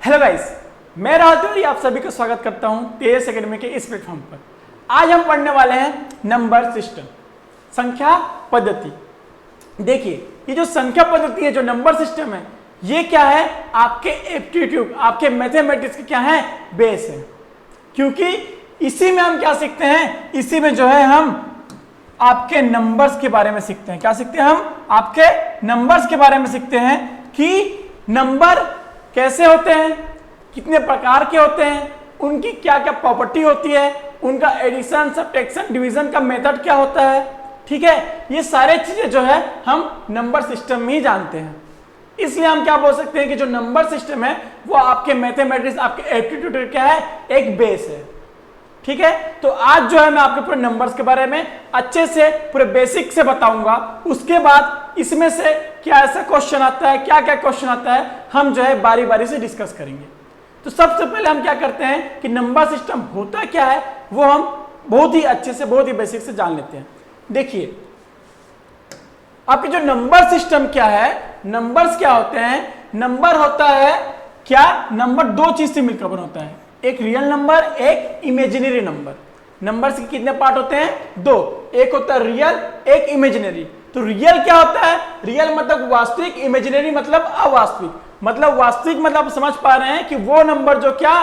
Hello guys, मैं राहुल तिवारी आप सभी का स्वागत करता हूं तेज एकेडमी के इस प्लेटफॉर्म पर। आज हम पढ़ने वाले हैं नंबर सिस्टम, संख्या पद्धति। देखिए, ये जो संख्या पद्धति है, जो नंबर सिस्टम है, ये क्या है? आपके एप्टीट्यूड, आपके मैथमेटिक्स के क्या है? बेस है। क्योंकि इसी में हम क्या सीखते हैं? इसी में जो है हम आपके नंबर्स के बारे में सीखते हैं। क्या सीखते हैं? हम आपके नंबर्स के बारे में सीखते हैं कि नंबर कैसे होते हैं, कितने प्रकार के होते हैं, उनकी क्या क्या प्रॉपर्टी होती है, उनका एडिशन, सब्ट्रैक्शन, डिवीजन का मेथड क्या होता है। ठीक है, ये सारे चीजें जो है हम नंबर सिस्टम में ही जानते हैं। इसलिए हम क्या बोल सकते हैं कि जो नंबर सिस्टम है वो आपके मैथमेटिक्स, आपके एप्टीट्यूड क्या है? एक बेस है। ठीक है, तो आज जो है मैं आपके पूरे नंबर्स के बारे में अच्छे से पूरे बेसिक से बताऊंगा। उसके बाद इसमें से क्या ऐसा क्वेश्चन आता है, क्या क्या क्वेश्चन आता है, हम जो है बारी बारी से डिस्कस करेंगे। तो सबसे पहले हम क्या करते हैं कि नंबर सिस्टम होता क्या है वो हम बहुत ही अच्छे से, बहुत ही बेसिक से जान लेते हैं। देखिए, आपके जो नंबर सिस्टम क्या है, नंबर्स क्या होते हैं? नंबर होता है क्या? नंबर दो चीज से मिलकर बना होता है, एक रियल नंबर, एक इमेजिनरी नंबर। नंबर्स के कितने पार्ट होते हैं? दो, एक होता है रियल, एक इमेजिनरी। तो रियल क्या होता है? रियल मतलब वास्तविक, इमेजिनरी मतलब अवास्तविक। मतलब वास्तविक मतलब समझ पा रहे हैं कि वो नंबर जो क्या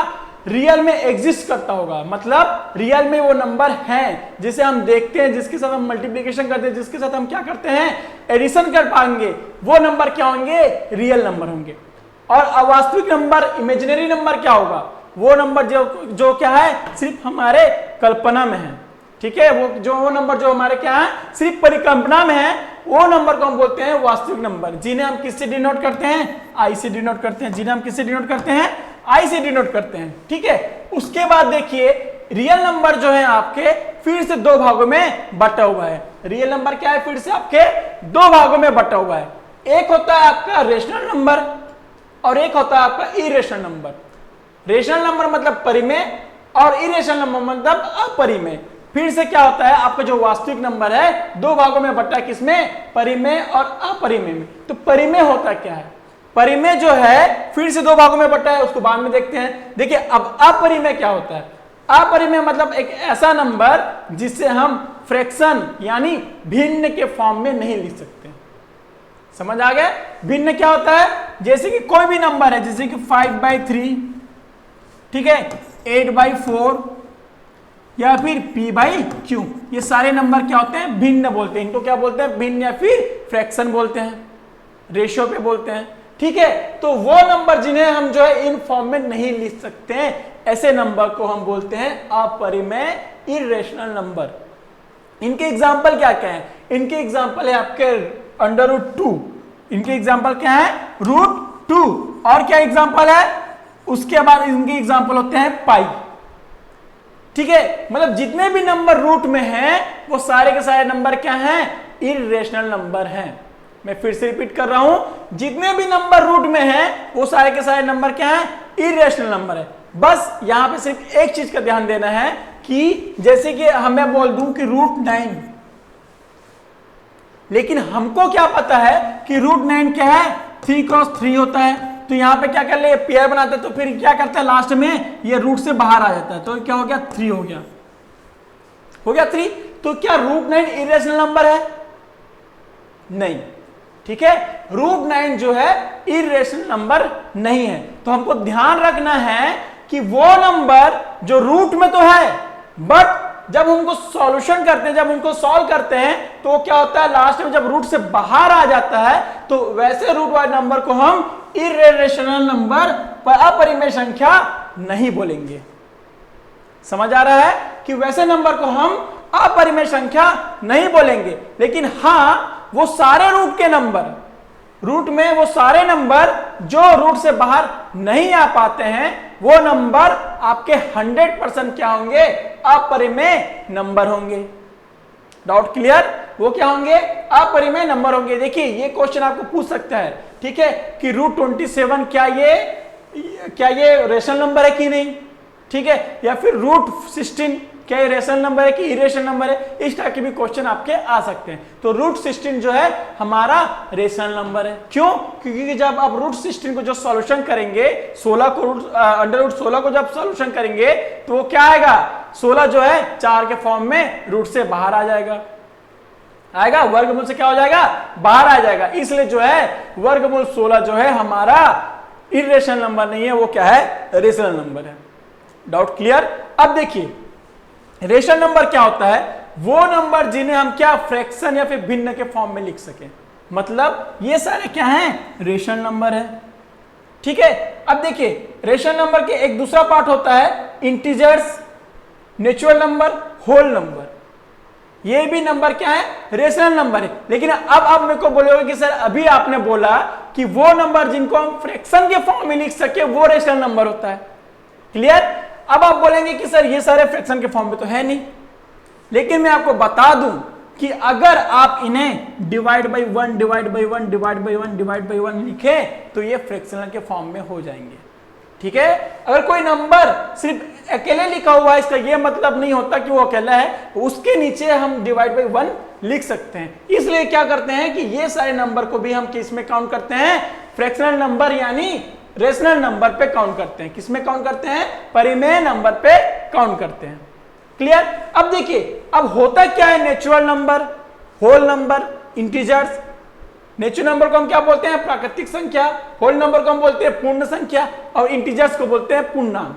रियल में एग्जिस्ट करता होगा, मतलब रियल में वो नंबर हैं जिसे हम देखते हैं, जिसके साथ हम मल्टीप्लिकेशन करते हैं, जिसके साथ हम क्या करते हैं? एडिशन कर पाएंगे, वो नंबर क्या होंगे? रियल नंबर होंगे। और अवास्तविक नंबर, इमेजिनरी नंबर क्या होगा? वो नंबर जो क्या है? सिर्फ हमारे कल्पना में है। ठीक है, वो नंबर जो हमारे क्या है? सिर्फ परिकल्पना में है, वो नंबर को हम बोलते हैं वास्तविक नंबर, जिन्हें हम किससे डिनोट करते हैं? आई से डिनोट करते हैं। जिन्हें हम किससे डिनोट करते हैं? आई से डिनोट करते हैं। ठीक है, उसके बाद देखिए, रियल नंबर जो है आपके फिर से दो भागों में बटा हुआ है। रियल नंबर क्या है? फिर से आपके दो भागों में बटा हुआ है। एक होता है आपका रेशनल नंबर और एक होता है आपका इरेशनल नंबर। रेशनल नंबर मतलब परिमेय और इरेशनल नंबर मतलब अपरिमेय। फिर से क्या होता है? आपका जो वास्तविक नंबर है दो भागों में बटा है, किसमें? परिमेय और अपरिमेय में। तो परिमेय होता क्या है? परिमेय जो है फिर से दो भागों में बटा है, उसको बाद में देखते हैं। देखिए, अब अपरिमेय क्या होता है? अपरिमेय मतलब एक ऐसा नंबर जिसे हम फ्रैक्शन यानी भिन्न के फॉर्म में नहीं लिख सकते। समझ आ गया? भिन्न क्या होता है? जैसे कि कोई भी नंबर है, जैसे कि 5/3, ठीक है, 8/4 या फिर p/q, ये सारे नंबर क्या होते हैं? भिन्न बोलते हैं। इनको क्या बोलते हैं? भिन्न या फिर फ्रैक्शन बोलते हैं, रेशियो पे बोलते हैं। ठीक है, तो वो नंबर जिन्हें हम जो है इन फॉर्म में नहीं लिख सकते हैं, ऐसे नंबर को हम बोलते हैं अपरिमेय, इरेशनल नंबर। इनके एग्जाम्पल क्या क्या है? इनके एग्जाम्पल है आपके √2। इनके एग्जाम्पल क्या है? √2। और क्या एग्जाम्पल है? उसके बाद इनके एग्जाम्पल होते हैं पाई। ठीक है, मतलब जितने भी नंबर रूट में हैं वो सारे के सारे नंबर क्या हैं? इरेशनल नंबर हैं। मैं फिर से रिपीट कर रहा हूं, जितने भी नंबर रूट में हैं वो सारे के सारे नंबर क्या हैं? इरेशनल नंबर है। बस यहां पे सिर्फ एक चीज का ध्यान देना है कि जैसे कि हमें बोल दूं कि √9, लेकिन हमको क्या पता है कि √9 क्या है? 3×3 होता है। तो यहां पे क्या कर ले? पेयर बनाते हैं, तो फिर क्या करता है? लास्ट में ये रूट से बाहर आ जाता है, तो क्या हो गया? 3 हो गया। हो गया 3। तो क्या √9 इरेशनल नंबर है? नहीं। ठीक है, √9 जो है इरेशनल नंबर नहीं है। तो हमको ध्यान रखना है कि वो नंबर जो रूट में तो है, बट जब उनको सॉल्यूशन करते हैं, जब उनको सॉल्व करते हैं, तो क्या होता है? लास्ट में जब रूट से बाहर आ जाता है, तो वैसे रूट वाले नंबर को हम इरेशनल नंबर पर अपरिमेय संख्या नहीं बोलेंगे। समझ आ रहा है कि वैसे नंबर को हम अपरिमेय संख्या नहीं बोलेंगे। लेकिन हां, वो सारे रूट के नंबर, रूट में वो सारे नंबर जो रूट से बाहर नहीं आ पाते हैं, वो नंबर आपके 100% क्या होंगे? अपरिमेय नंबर होंगे। Doubt clear? वो क्या होंगे? अपरिमेय नंबर होंगे। देखिए, ये क्वेश्चन आपको पूछ सकता है, ठीक है, कि √27 क्या ये रेशनल नंबर है कि नहीं? ठीक है, या फिर √16 क्या ये रेशनल नंबर है कि इरेशनल नंबर है, इस टाइप के भी क्वेश्चन आपके आ सकते हैं। तो रूट 16 जो है हमारा रेशनल नंबर है। क्यों? क्योंकि जब आप रूट 16 को जो सॉल्यूशन करेंगे, 16 को अंडर रूट 16 को जब सॉल्यूशन करेंगे तो वो क्या आएगा, 16 जो है 4 के फॉर्म में रूट से बाहर आ जाएगा, वर्गमूल से क्या हो जाएगा, बाहर आ जाएगा। इसलिए जो है वर्गमूल 16 जो है हमारा इरेशनल नंबर नहीं है, वो क्या है, रेशनल नंबर है। Doubt clear? अब देखिए रेशनल नंबर क्या होता है, वो नंबर जिन्हें हम क्या फ्रैक्शन या फिर भिन्न के फॉर्म में लिख सके, मतलब ये सारे क्या हैं, रेशनल नंबर है। ठीक है, अब देखिए रेशनल नंबर के एक दूसरा पार्ट होता है integers, natural number, whole number. ये भी नंबर क्या है, रेशनल नंबर है। लेकिन अब आप मेरे को बोलोगे कि सर अभी आपने बोला कि वो नंबर जिनको हम फ्रैक्शन के फॉर्म में लिख सके वो रेशनल नंबर होता है। क्लियर? अब आप बोलेंगे कि सर ये सारे फ्रैक्शन के फॉर्म में तो है नहीं, लेकिन मैं आपको बता दूं कि अगर आप इन्हें divide by 1 divide by 1 divide by 1 divide by 1 लिखे तो ये फ्रैक्शनल के फॉर्म में हो जाएंगे। ठीक है, अगर कोई नंबर सिर्फ अकेले लिखा हुआ है इसका ये मतलब नहीं होता कि वो अकेला है, उसके नीचे हम डिवाइड बाई 1 लिख सकते हैं। इसलिए क्या करते हैं कि ये सारे नंबर को भी हम किस में काउंट करते हैं, फ्रैक्शनल नंबर यानी रेशनल नंबर पे काउंट करते हैं। किसमें काउंट करते हैं, परिमेय नंबर पे काउंट करते हैं। क्लियर? अब देखिए अब होता क्या है, natural number, whole number, integers. Natural number को हम क्या बोलते हैं, प्राकृतिक संख्या, होल नंबर को हम बोलते हैं पूर्ण संख्या, और इंटीजर्स को बोलते हैं पूर्णांक।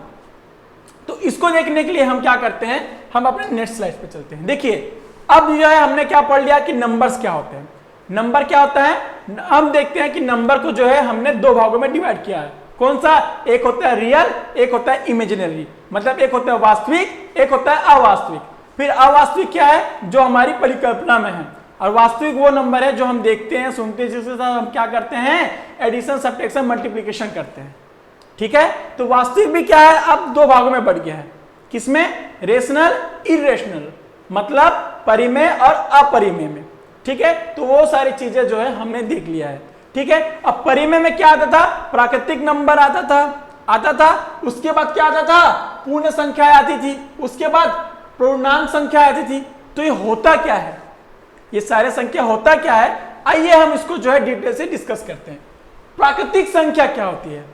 तो इसको देखने के लिए हम क्या करते हैं, हम अपने नेक्स्ट स्लाइड पे चलते हैं। देखिए अब जो है हमने क्या पढ़ लिया कि नंबर्स क्या होते हैं। नंबर क्या होता है, हम देखते हैं कि नंबर को जो है हमने दो भागों में डिवाइड किया है। कौन सा, एक होता है रियल, एक होता है इमेजिनरी, मतलब एक होता है वास्तविक, एक होता है अवास्तविक। फिर अवास्तविक क्या है, जो हमारी परिकल्पना में है, और वास्तविक वो नंबर है जो हम देखते हैं, सुनते हैं, जिसके साथ हम क्या करते हैं, एडिशन, सब्ट्रैक्शन, मल्टीप्लिकेशन करते हैं। ठीक है, तो वास्तविक भी क्या है, अब दो भागों में बढ़ गया है। किसमें, रेशनल, इरेशनल, मतलब परिमेय और अपरिमेय में। ठीक है, तो वो सारी चीजें जो है हमने देख लिया है। ठीक है, अब परिमेय में क्या आता था, प्राकृतिक नंबर आता था, उसके बाद क्या आता था, पूर्ण संख्या आती थी, उसके बाद पूर्णांक संख्या आती थी। तो ये होता क्या है, ये सारे संख्या होता क्या है, आइए हम इसको जो है डिटेल से डिस्कस करते हैं। प्राकृतिक संख्या क्या होती है,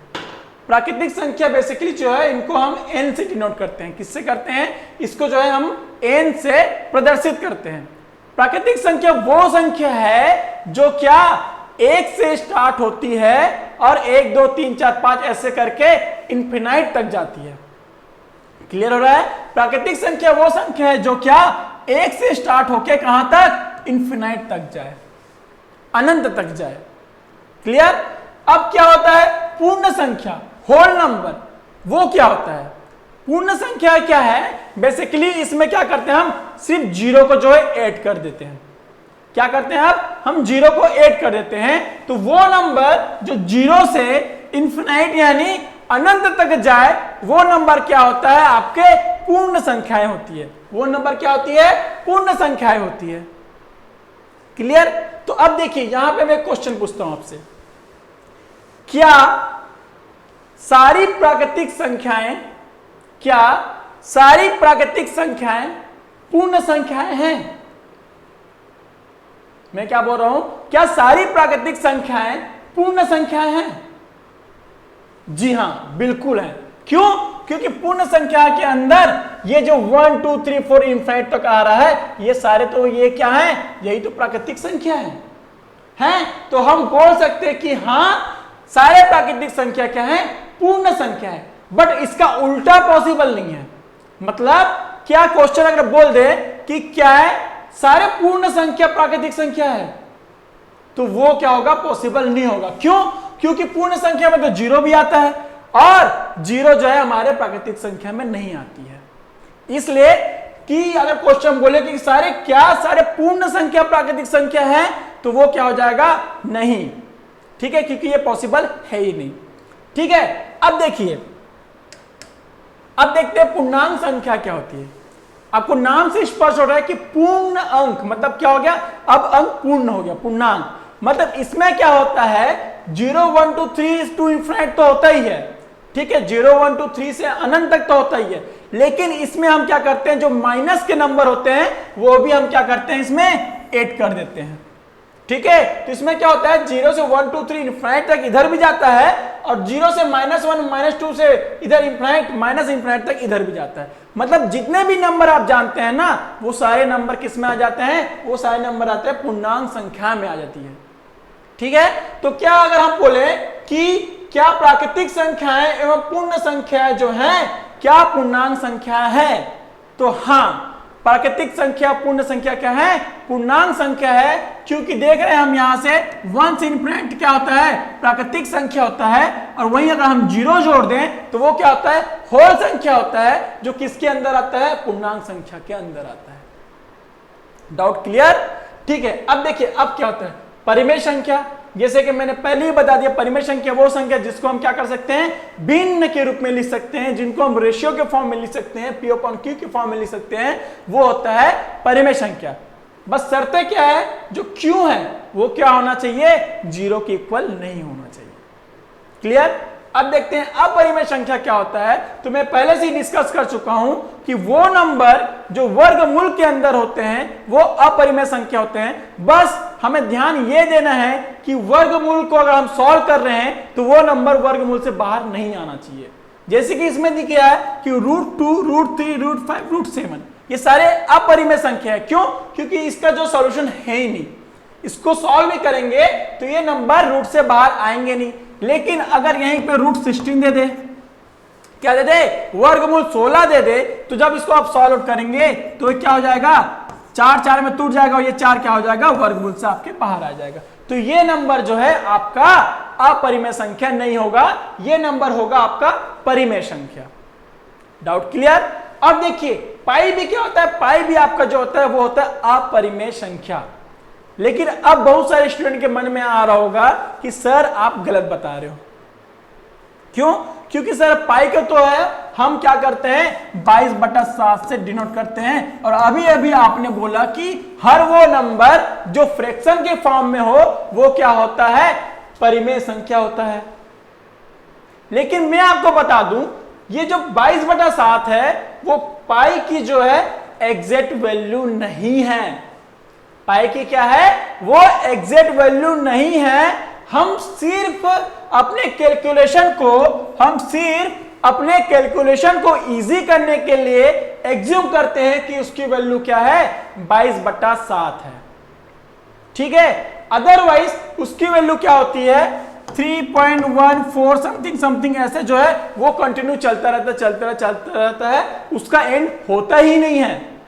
प्राकृतिक संख्या बेसिकली जो है इनको हम n से डिनोट करते हैं। किससे करते हैं, इसको जो है हम n से प्रदर्शित करते हैं। प्राकृतिक संख्या वो संख्या है जो क्या एक से स्टार्ट होती है और 1 2 3 4 5 ऐसे करके इनफिनाइट तक जाती है। क्लियर हो रहा है, प्राकृतिक संख्या वो संख्या है जो क्या एक से स्टार्ट होके कहां तक, इनफिनाइट तक जाए, अनंत तक जाए। क्लियर? अब क्या होता है, पूर्ण संख्या, होल नंबर, वो क्या होता है, पूर्ण संख्या क्या है, बेसिकली इसमें क्या करते हैं, हम सिर्फ जीरो को जो है ऐड कर देते हैं। क्या करते हैं, अब हम जीरो को ऐड कर देते हैं, तो वो नंबर जो जीरो से इनफिनाइट यानी अनंत तक जाए, वो नंबर क्या होता है, आपके पूर्ण संख्याएं होती है। वो नंबर क्या होती है, पूर्ण संख्याएं होती है। क्लियर? तो अब देखिए यहां पे मैं क्वेश्चन पूछता हूं आपसे, क्या सारी प्राकृतिक संख्याएं, क्या सारी प्राकृतिक संख्याएं पूर्ण संख्याएं हैं? मैं क्या बोल रहा हूं, क्या सारी प्राकृतिक संख्याएं पूर्ण संख्याएं हैं? जी हां, बिल्कुल है। क्यों? क्योंकि पूर्ण संख्या के अंदर ये जो 1 2 3 4 इनफाइनाइट तक आ रहा है, ये सारे तो ये क्या है, यही तो प्राकृतिक संख्या हैं। तो हम बोल सकते हैं कि हां सारे प्राकृतिक संख्या क्या है, पूर्ण संख्या है। बट इसका उल्टा पॉसिबल नहीं है। मतलब क्या क्वेश्चन अगर बोल दे कि क्या है, सारे पूर्ण संख्या प्राकृतिक संख्या है, तो वो क्या होगा, पॉसिबल नहीं होगा। क्यों? क्योंकि पूर्ण संख्या में तो जीरो भी आता है और जीरो जो है हमारे प्राकृतिक संख्या में नहीं आती है। इसलिए कि अगर क्वेश्चन बोले कि सारे पूर्ण संख्या प्राकृतिक संख्या है, तो वो क्या हो जाएगा, नहीं। ठीक है, क्योंकि ये पॉसिबल है ही नहीं। ठीक है, अब देखिए, अब देखते हैं पूर्णांक संख्या क्या होती है। आपको नाम से स्पष्ट हो रहा है कि पूर्ण अंक मतलब क्या हो गया, अब अंक पूर्ण हो गया, पूर्णांक। मतलब इसमें क्या होता है, 0 1 2 3 टू इनफिनिट तो होता ही है। ठीक है, 0 1 2 3 से अनंत तक तो होता ही है, लेकिन इसमें हम क्या करते हैं, जो माइनस के नंबर होते हैं वो भी हम क्या करते हैं, इसमें ऐड कर देते हैं। ठीक है, तो इसमें क्या होता है, 0 से 1 2 3 इनफाइनाइट तक इधर भी जाता है, और 0 से -1 -2 से इधर इनफाइनाइट माइनस इनफाइनाइट तक इधर भी जाता है। मतलब जितने भी नंबर आप जानते हैं ना, वो सारे नंबर किस में आ जाते हैं, वो सारे नंबर आते हैं पूर्णांक संख्या में आ जाती है। ठीक है, तो क्या अगर हम बोले कि क्या प्राकृतिक संख्याएं एवं पूर्ण संख्याएं जो हैं क्या पूर्णांक संख्या है, तो हाँ, प्राकृतिक संख्या पूर्ण संख्या क्या है, पूर्णांक संख्या है, क्योंकि देख रहे हैं हम यहां से 1 से इनफिनिट क्या होता है, प्राकृतिक संख्या होता है, और वहीं अगर हम 0 जोड़ दें तो वो क्या होता है, होल संख्या होता है, जो किसके अंदर आता है, पूर्णांक संख्या के अंदर आता है। Doubt clear? ठीक है, अब देखिए अब क्या होता है, परिमेय संख्या। जैसे कि मैंने पहले ही बता दिया, परिमेय संख्या वो संख्या जिसको हम क्या कर सकते हैं, भिन्न के रूप में लिख सकते हैं, जिनको हम रेशियो के फॉर्म में लिख सकते हैं, P/Q के फॉर्म में लिख सकते हैं, वो होता है परिमेय संख्या। बस शर्तें क्या है, जो Q है वो क्या होना चाहिए, 0 के इक्वल नहीं होना चाहिए। क्लियर? अब देखते हैं अपरिमेय संख्या क्या होता है। तो मैं पहले से ही डिस्कस कर चुका हूं कि वो नंबर जो वर्गमूल के अंदर होते हैं वो अपरिमेय संख्या होते हैं। बस हमें ध्यान ये देना है कि वर्गमूल को अगर हम सॉल्व कर रहे हैं तो वो नंबर वर्गमूल से बाहर नहीं आना चाहिए। जैसे कि इसमें दिया है कि √2, √3, √5, √7 ये सारे अपरिमेय संख्या है। क्यों? क्योंकि इसका जो सॉल्यूशन है ही नहीं, इसको सॉल्व भी करेंगे तो ये नंबर रूट से बाहर आएंगे नहीं। लेकिन अगर यहीं पे √16 दे दे, क्या दे दे, वर्गमूल 16 दे दे, तो जब इसको आप सॉल्व आउट करेंगे तो क्या हो जाएगा, 4 4 में टूट जाएगा, और ये 4 क्या हो जाएगा, वर्गमूल से आपके बाहर आ जाएगा। तो ये नंबर जो है आपका अपरिमेय संख्या नहीं होगा, ये नंबर होगा आपका परिमेय संख्या। Doubt clear? अब देखिए पाई भी क्या होता है, पाई भी आपका जो होता है वो होता है अपरिमेय संख्या। लेकिन अब बहुत सारे स्टूडेंट के मन में आ रहा होगा कि सर आप गलत बता रहे हो। क्यों? क्योंकि सर पाई का तो है, हम क्या करते हैं 22/7 से डिनोट करते हैं, और अभी अभी आपने बोला कि हर वो नंबर जो फ्रैक्शन के फॉर्म में हो वो क्या होता है, परिमेय संख्या होता है। लेकिन मैं आपको बता दूं ये जो 22/7 है वो पाई की जो है एग्जैक्ट वैल्यू नहीं है। पाई की क्या है, वो एग्जैक्ट वैल्यू नहीं है। हम सिर्फ अपने कैलकुलेशन को इजी करने के लिए एज्यूम करते हैं कि उसकी वैल्यू क्या है, 22/7 है। ठीक है, अदरवाइज उसकी वैल्यू क्या होती है, 3.14 समथिंग ऐसे जो है वो कंटिन्यू चलता रहता है, उसका एंड होता ही नहीं है।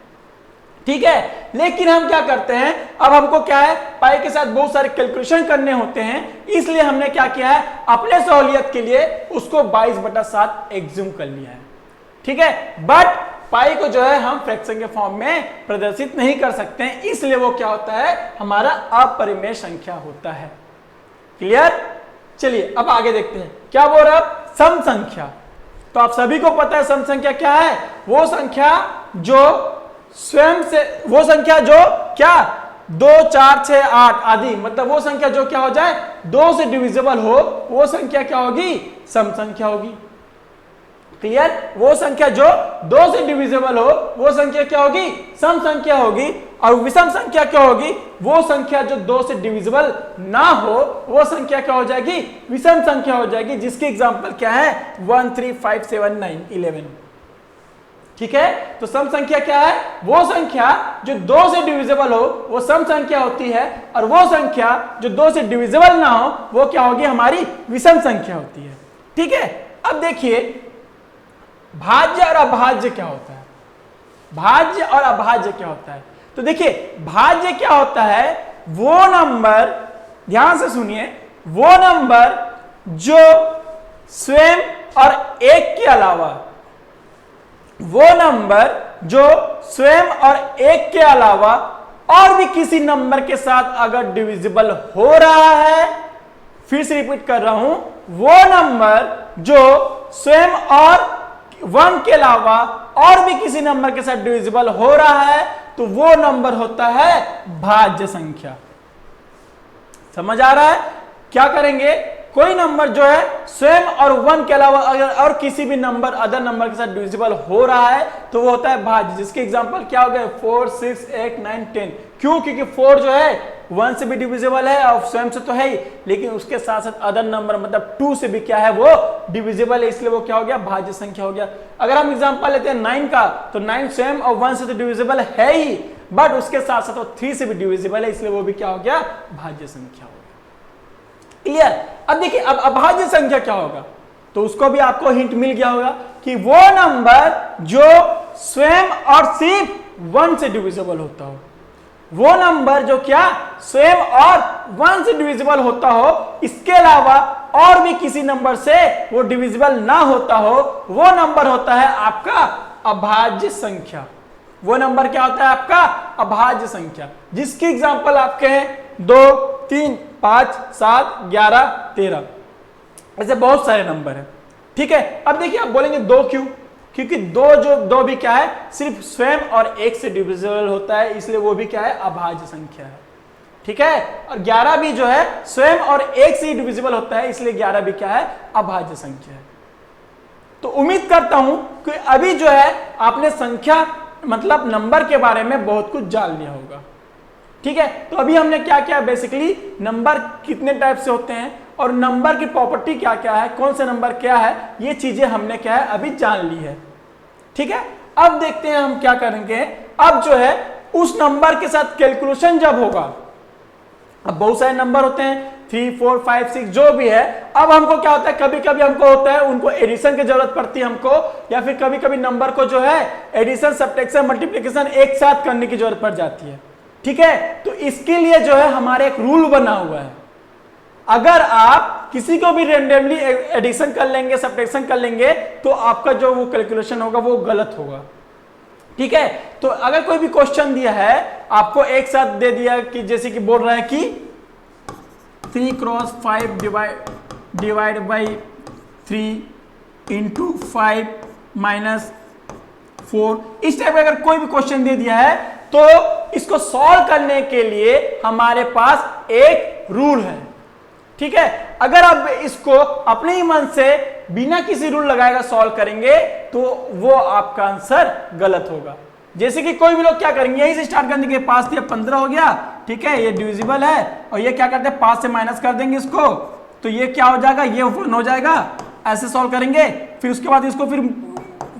ठीक है, लेकिन हम क्या करते हैं, अब हमको क्या है, पाई के साथ बहुत सारे कैलकुलेशन करने होते हैं, इसलिए हमने क्या किया है, अपने सहूलियत के लिए उसको 22/7 एग्ज्यूम कर लिया है। ठीक है, बट पाई को जो है हम फ्रैक्शन के फॉर्म में प्रदर्शित नहीं कर सकते हैं, इसलिए वो क्या होता है, हमारा अपरिमेय संख्या होता है। क्लियर? चलिए अब आगे देखते हैं क्या बोल रहा है, सम संख्या। तो आप सभी को पता है सम संख्या क्या है, वो संख्या जो स्वयं से, वो संख्या जो क्या 2 4 6 8 आदि, मतलब वो संख्या जो क्या हो जाए 2 से डिविजिबल हो, वो संख्या क्या होगी, सम संख्या होगी। क्लियर? वो संख्या जो 2 से डिविजिबल हो वो संख्या क्या होगी, सम संख्या होगी। और विषम संख्या क्या होगी, वो संख्या जो 2 से डिविजिबल ना हो वो संख्या क्या हो जाएगी, विषम संख्या हो जाएगी, जिसकी एग्जांपल क्या है 1 3 5 7 9 11। ठीक है, तो सम संख्या क्या है, वो संख्या जो 2 से डिविजिबल हो वो सम संख्या होती है, और वो संख्या जो 2 से डिविजिबल ना हो वो क्या होगी, हमारी विषम संख्या होती है। ठीक है, अब देखिए भाज्य और अभाज्य क्या होता है, भाज्य और अभाज्य क्या होता है। तो देखिए भाज्य क्या होता है, वो नंबर, ध्यान से सुनिए, वो नंबर जो स्वयं और एक के अलावा, वो नंबर जो स्वयं और एक के अलावा और भी किसी नंबर के साथ अगर डिविजिबल हो रहा है, फिर से रिपीट कर रहा हूं, वो नंबर जो स्वयं और 1 के अलावा और भी किसी नंबर के साथ डिविजिबल हो रहा है, तो वो नंबर होता है भाज्य संख्या। समझ आ रहा है? क्या करेंगे, कोई नंबर जो है स्वयं और 1 के अलावा अगर और किसी भी नंबर अदर नंबर के साथ डिविजिबल हो रहा है तो वो होता है भाज्य। जिसके एग्जांपल क्या हो गए 4, 6, 8, 9, 10। क्यों? क्योंकि 4 जो है 1 से भी डिविजिबल है और स्वयं से तो है ही, लेकिन उसके साथ साथ अदर नंबर मतलब 2 से भी क्या है वो डिविजिबल है, इसलिए वो क्या हो गया भाज्य संख्या हो गया। अगर हम एग्जांपल लेते हैं 9 का, तो 9 स्वयं और 1 से तो डिविजिबल है ही, बट उसके साथ साथ वो 3 से भी डिविजिबल है, इसलिए वो भी क्या हो गया भाज्य संख्या हो गया। क्लियर? अब देखिए अब अभाज्य संख्या क्या होगा, तो उसको भी आपको हिंट मिल गया होगा कि वो नंबर जो स्वयं और सिर्फ 1 से डिविजिबल होता हो, वो नंबर जो क्या स्वयं और 1 से डिविजिबल होता हो, इसके अलावा और भी किसी नंबर से वो डिविजिबल ना होता हो, वो नंबर होता है आपका अभाज्य संख्या। वो नंबर क्या होता है आपका अभाज्य संख्या, जिसकी एग्जांपल आपके हैं 2, 3, 5, 7, 11, 13, ऐसे बहुत सारे नंबर हैं। ठीक है, अब देखिए आप बोलेंगे 2 क्यों? क्योंकि 2 भी क्या है सिर्फ स्वयं और 1 से डिविजिबल होता है, इसलिए वो भी क्या है अभाज्य संख्या है। ठीक है, और 11 भी जो है स्वयं और 1 से ही डिविजिबल होता है, इसलिए 11 भी क्या है अभाज्य संख्या है। तो उम्मीद करता हूं कि अभी जो है आपने संख्या मतलब नंबर के बारे में बहुत कुछ जान लिया होगा। ठीक है, तो अभी हमने क्या किया, बेसिकली नंबर कितने टाइप से होते हैं और नंबर की प्रॉपर्टी क्या क्या है, कौन से नंबर क्या है, ये चीजें हमने क्या है अभी जान ली है। ठीक है, अब देखते हैं हम क्या करेंगे। अब जो है उस नंबर के साथ कैलकुलेशन जब होगा, अब बहुत सारे नंबर होते हैं 3, 4, 5, 6 जो भी है, अब हमको क्या होता है कभी कभी हमको होता है उनको एडिशन की जरूरत पड़ती है हमको, या फिर कभी कभी नंबर को जो है एडिशन, सब्ट्रैक्शन, मल्टीप्लिकेशन एक साथ करने की जरूरत पड़ जाती है। ठीक है, तो इसके लिए जो है हमारे एक रूल बना हुआ है, अगर आप किसी को भी रेंडमली एडिशन कर लेंगे, सब्ट्रैक्शन कर लेंगे, तो आपका जो वो कैलकुलेशन होगा वो गलत होगा। ठीक है, तो अगर कोई भी क्वेश्चन दिया है आपको एक साथ दे दिया कि जैसे कि बोल रहा है कि 3 cross 5 divide by 3 into 5 minus 4, इस टाइप का अगर कोई भी क्वेश्चन दे दिया है तो इसको सॉल्व करने के लिए हमारे पास एक रूल है। ठीक है, अगर आप इसको अपने ही मन से बिना किसी रूल लगाएगा सॉल्व करेंगे तो वो आपका आंसर गलत होगा। जैसे कि कोई भी लोग क्या करेंगे, यहीं से स्टार्ट करने के 5 दिया 15 हो गया। ठीक है, ये डिविजिबल है और ये क्या करते हैं 5 से माइनस कर देंगे इसको, तो ये क्या हो जाएगा, ये 1 हो जाएगा। ऐसे सॉल्व करेंगे, फिर उसके बाद इसको फिर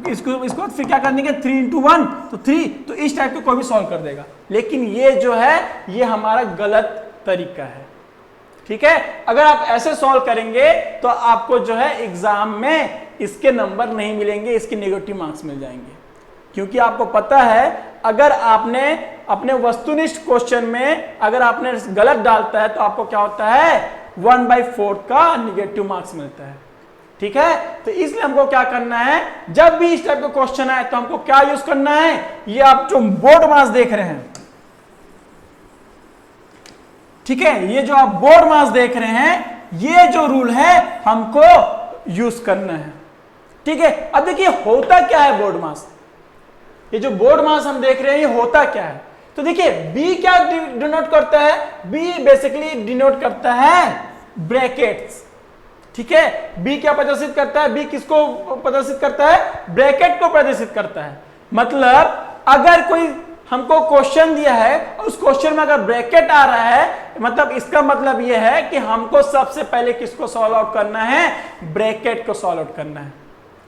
इसको फिर क्या कर देंगे 3 इंटू 1 तो 3, तो इस टाइप का कोई भी सॉल्व कर देगा। लेकिन ये जो है ये हमारा गलत तरीका है। ठीक है, अगर आप ऐसे सॉल्व करेंगे तो आपको जो है एग्जाम में इसके नंबर नहीं मिलेंगे, इसके नेगेटिव मार्क्स मिल जाएंगे। क्योंकि आपको पता है अगर आपने अपने वस्तुनिष्ठ क्वेश्चन में अगर आपने गलत डालता है तो आपको क्या होता है 1/4 का नेगेटिव मार्क्स मिलता है। ठीक है, तो इसलिए हमको क्या करना है, जब भी इस टाइप का क्वेश्चन आए तो हमको क्या यूज करना है, ये आप जो बोर्ड मास देख रहे हैं, ठीक है, ये जो आप बोर्ड मास देख रहे हैं, ये जो रूल है हमको यूज करना है। ठीक है, अब देखिए होता क्या है बोर्ड मास, ये जो बोर्ड मास हम देख रहे हैं ये होता क्या है, तो देखिए बी क्या डिनोट करता है, बी बेसिकली डिनोट करता है ब्रैकेट्स। ठीक है, बी क्या प्रदर्शित करता है, बी किसको प्रदर्शित करता है, ब्रैकेट को प्रदर्शित करता है। मतलब अगर कोई हमको क्वेश्चन दिया है और उस क्वेश्चन में अगर ब्रैकेट आ रहा है, मतलब इसका मतलब यह है कि हमको सबसे पहले किसको सॉल्व आउट करना है, ब्रैकेट को सॉल्व आउट करना है।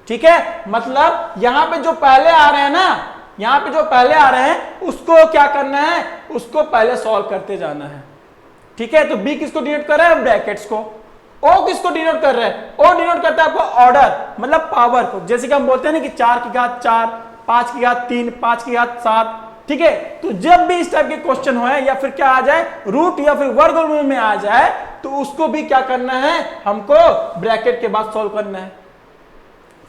ठीक है, मतलब यहां पे जो पहले आ रहे हैं ना, यहां पे जो पहले आ रहे हैं उसको क्या करना है, उसको पहले सॉल्व करते जाना है। ठीक है, तो बी किसको डिनोट कर रहा है, ब्रैकेट्स को। ओ किसको डिनोट कर रहा है, ओ डिनोट करता है आपको ऑर्डर, मतलब पावर को। जैसे कि हम बोलते हैं ना कि 4 की घात 4, 5 की घात 3, 5 की घात 7। ठीक है, तो जब भी इस टाइप के क्वेश्चन हो या फिर क्या आ जाए रूट या फिर वर्गमूल में आ जाए, तो उसको भी क्या करना है, हमको ब्रैकेट के बाद सॉल्व करना है।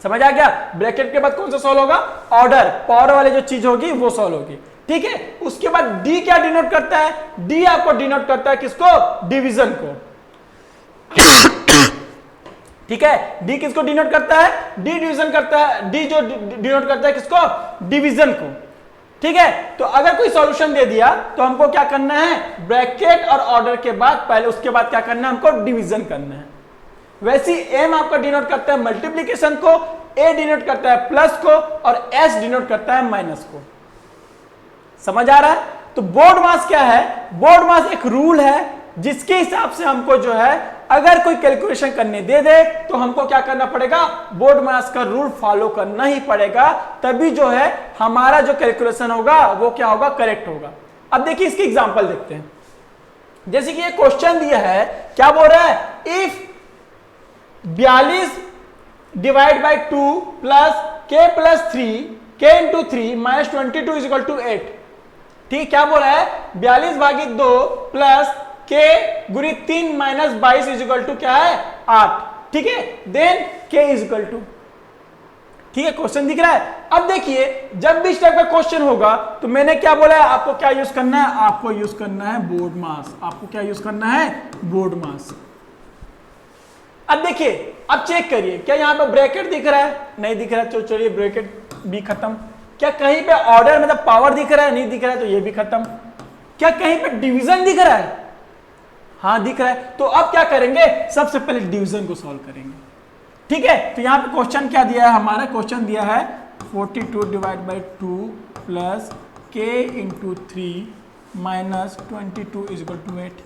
समझ आ गया, ब्रैकेट के बाद कौन सा सॉल्व होगा, ऑर्डर, पावर वाली जो चीज होगी वो सॉल्व होगी। ठीक है, उसके बाद डी क्या डिनोट करता है, डी आपको डिनोट करता है किसको, डिवीजन को। ठीक है, डी किसको डिनोट करता है, डी डिवीजन करता है, डी जो डिनोट करता है किसको, डिवीजन को। ठीक है, तो अगर कोई सॉल्यूशन दे दिया तो हमको क्या करना है, ब्रैकेट और ऑर्डर के बाद पहले उसके बाद क्या करना है, हमको डिवीजन करना है। वैसे m आपका डिनोट करता है मल्टीप्लीकेशन को, a डिनोट करता है प्लस को और s डिनोट करता है माइनस को। समझ आ रहा है? तो बोर्ड मास क्या है? बोर्ड मास एक रूल है जिसके हिसाब से हमको जो है अगर कोई कैलकुलेशन करने दे दे तो हमको क्या करना पड़ेगा? बोर्ड मास का रूल फॉलो करना ही पड़ेगा, तभी जो है हमारा जो कैलकुलेशन होगा वो क्या होगा? करेक्ट होगा। अब देखिए इसकी एग्जांपल देखते हैं। जैसे कि ये क्वेश्चन दिया है, क्या बोल रहा है? If 42 divide by 2 plus k plus 3 k into 3 minus 22 is equal to 8। ठीक, क्या बोल रहा है? 42 भागी 2 प्लस k गुनी 3 माइनस 22 इज इक्वल टू क्या है? 8। ठीक है, then k is equal to, ठीक है, क्वेश्चन दिख रहा है। अब देखिए जब भी इस टाइप का क्वेश्चन होगा तो मैंने क्या बोला है? आपको क्या यूज करना है? आपको यूज करना है बोर्ड मास। आपको क्या यूज करना है? बोर्ड मास। अब देखिए, अब चेक करिए, क्या यहाँ पे ब्रैकेट दिख रहा है? नहीं दिख रहा है, तो चलिए ब्रैकेट भी खत्म। क्या कहीं पे ऑर्डर मतलब पावर दिख रहा है? नहीं दिख रहा है, तो ये भी खत्म। क्या कहीं पे डिवीजन दिख रहा है? हाँ दिख रहा है। तो अब क्या करेंगे? सबसे पहले डिवीजन को सॉल्व करेंगे। ठीक है, तो यहाँ पे क्वेश्चन क्या दिया है? हमारा क्वेश्चन दिया है 42 divide by 2 plus k into 3 minus 22 is equal to 8,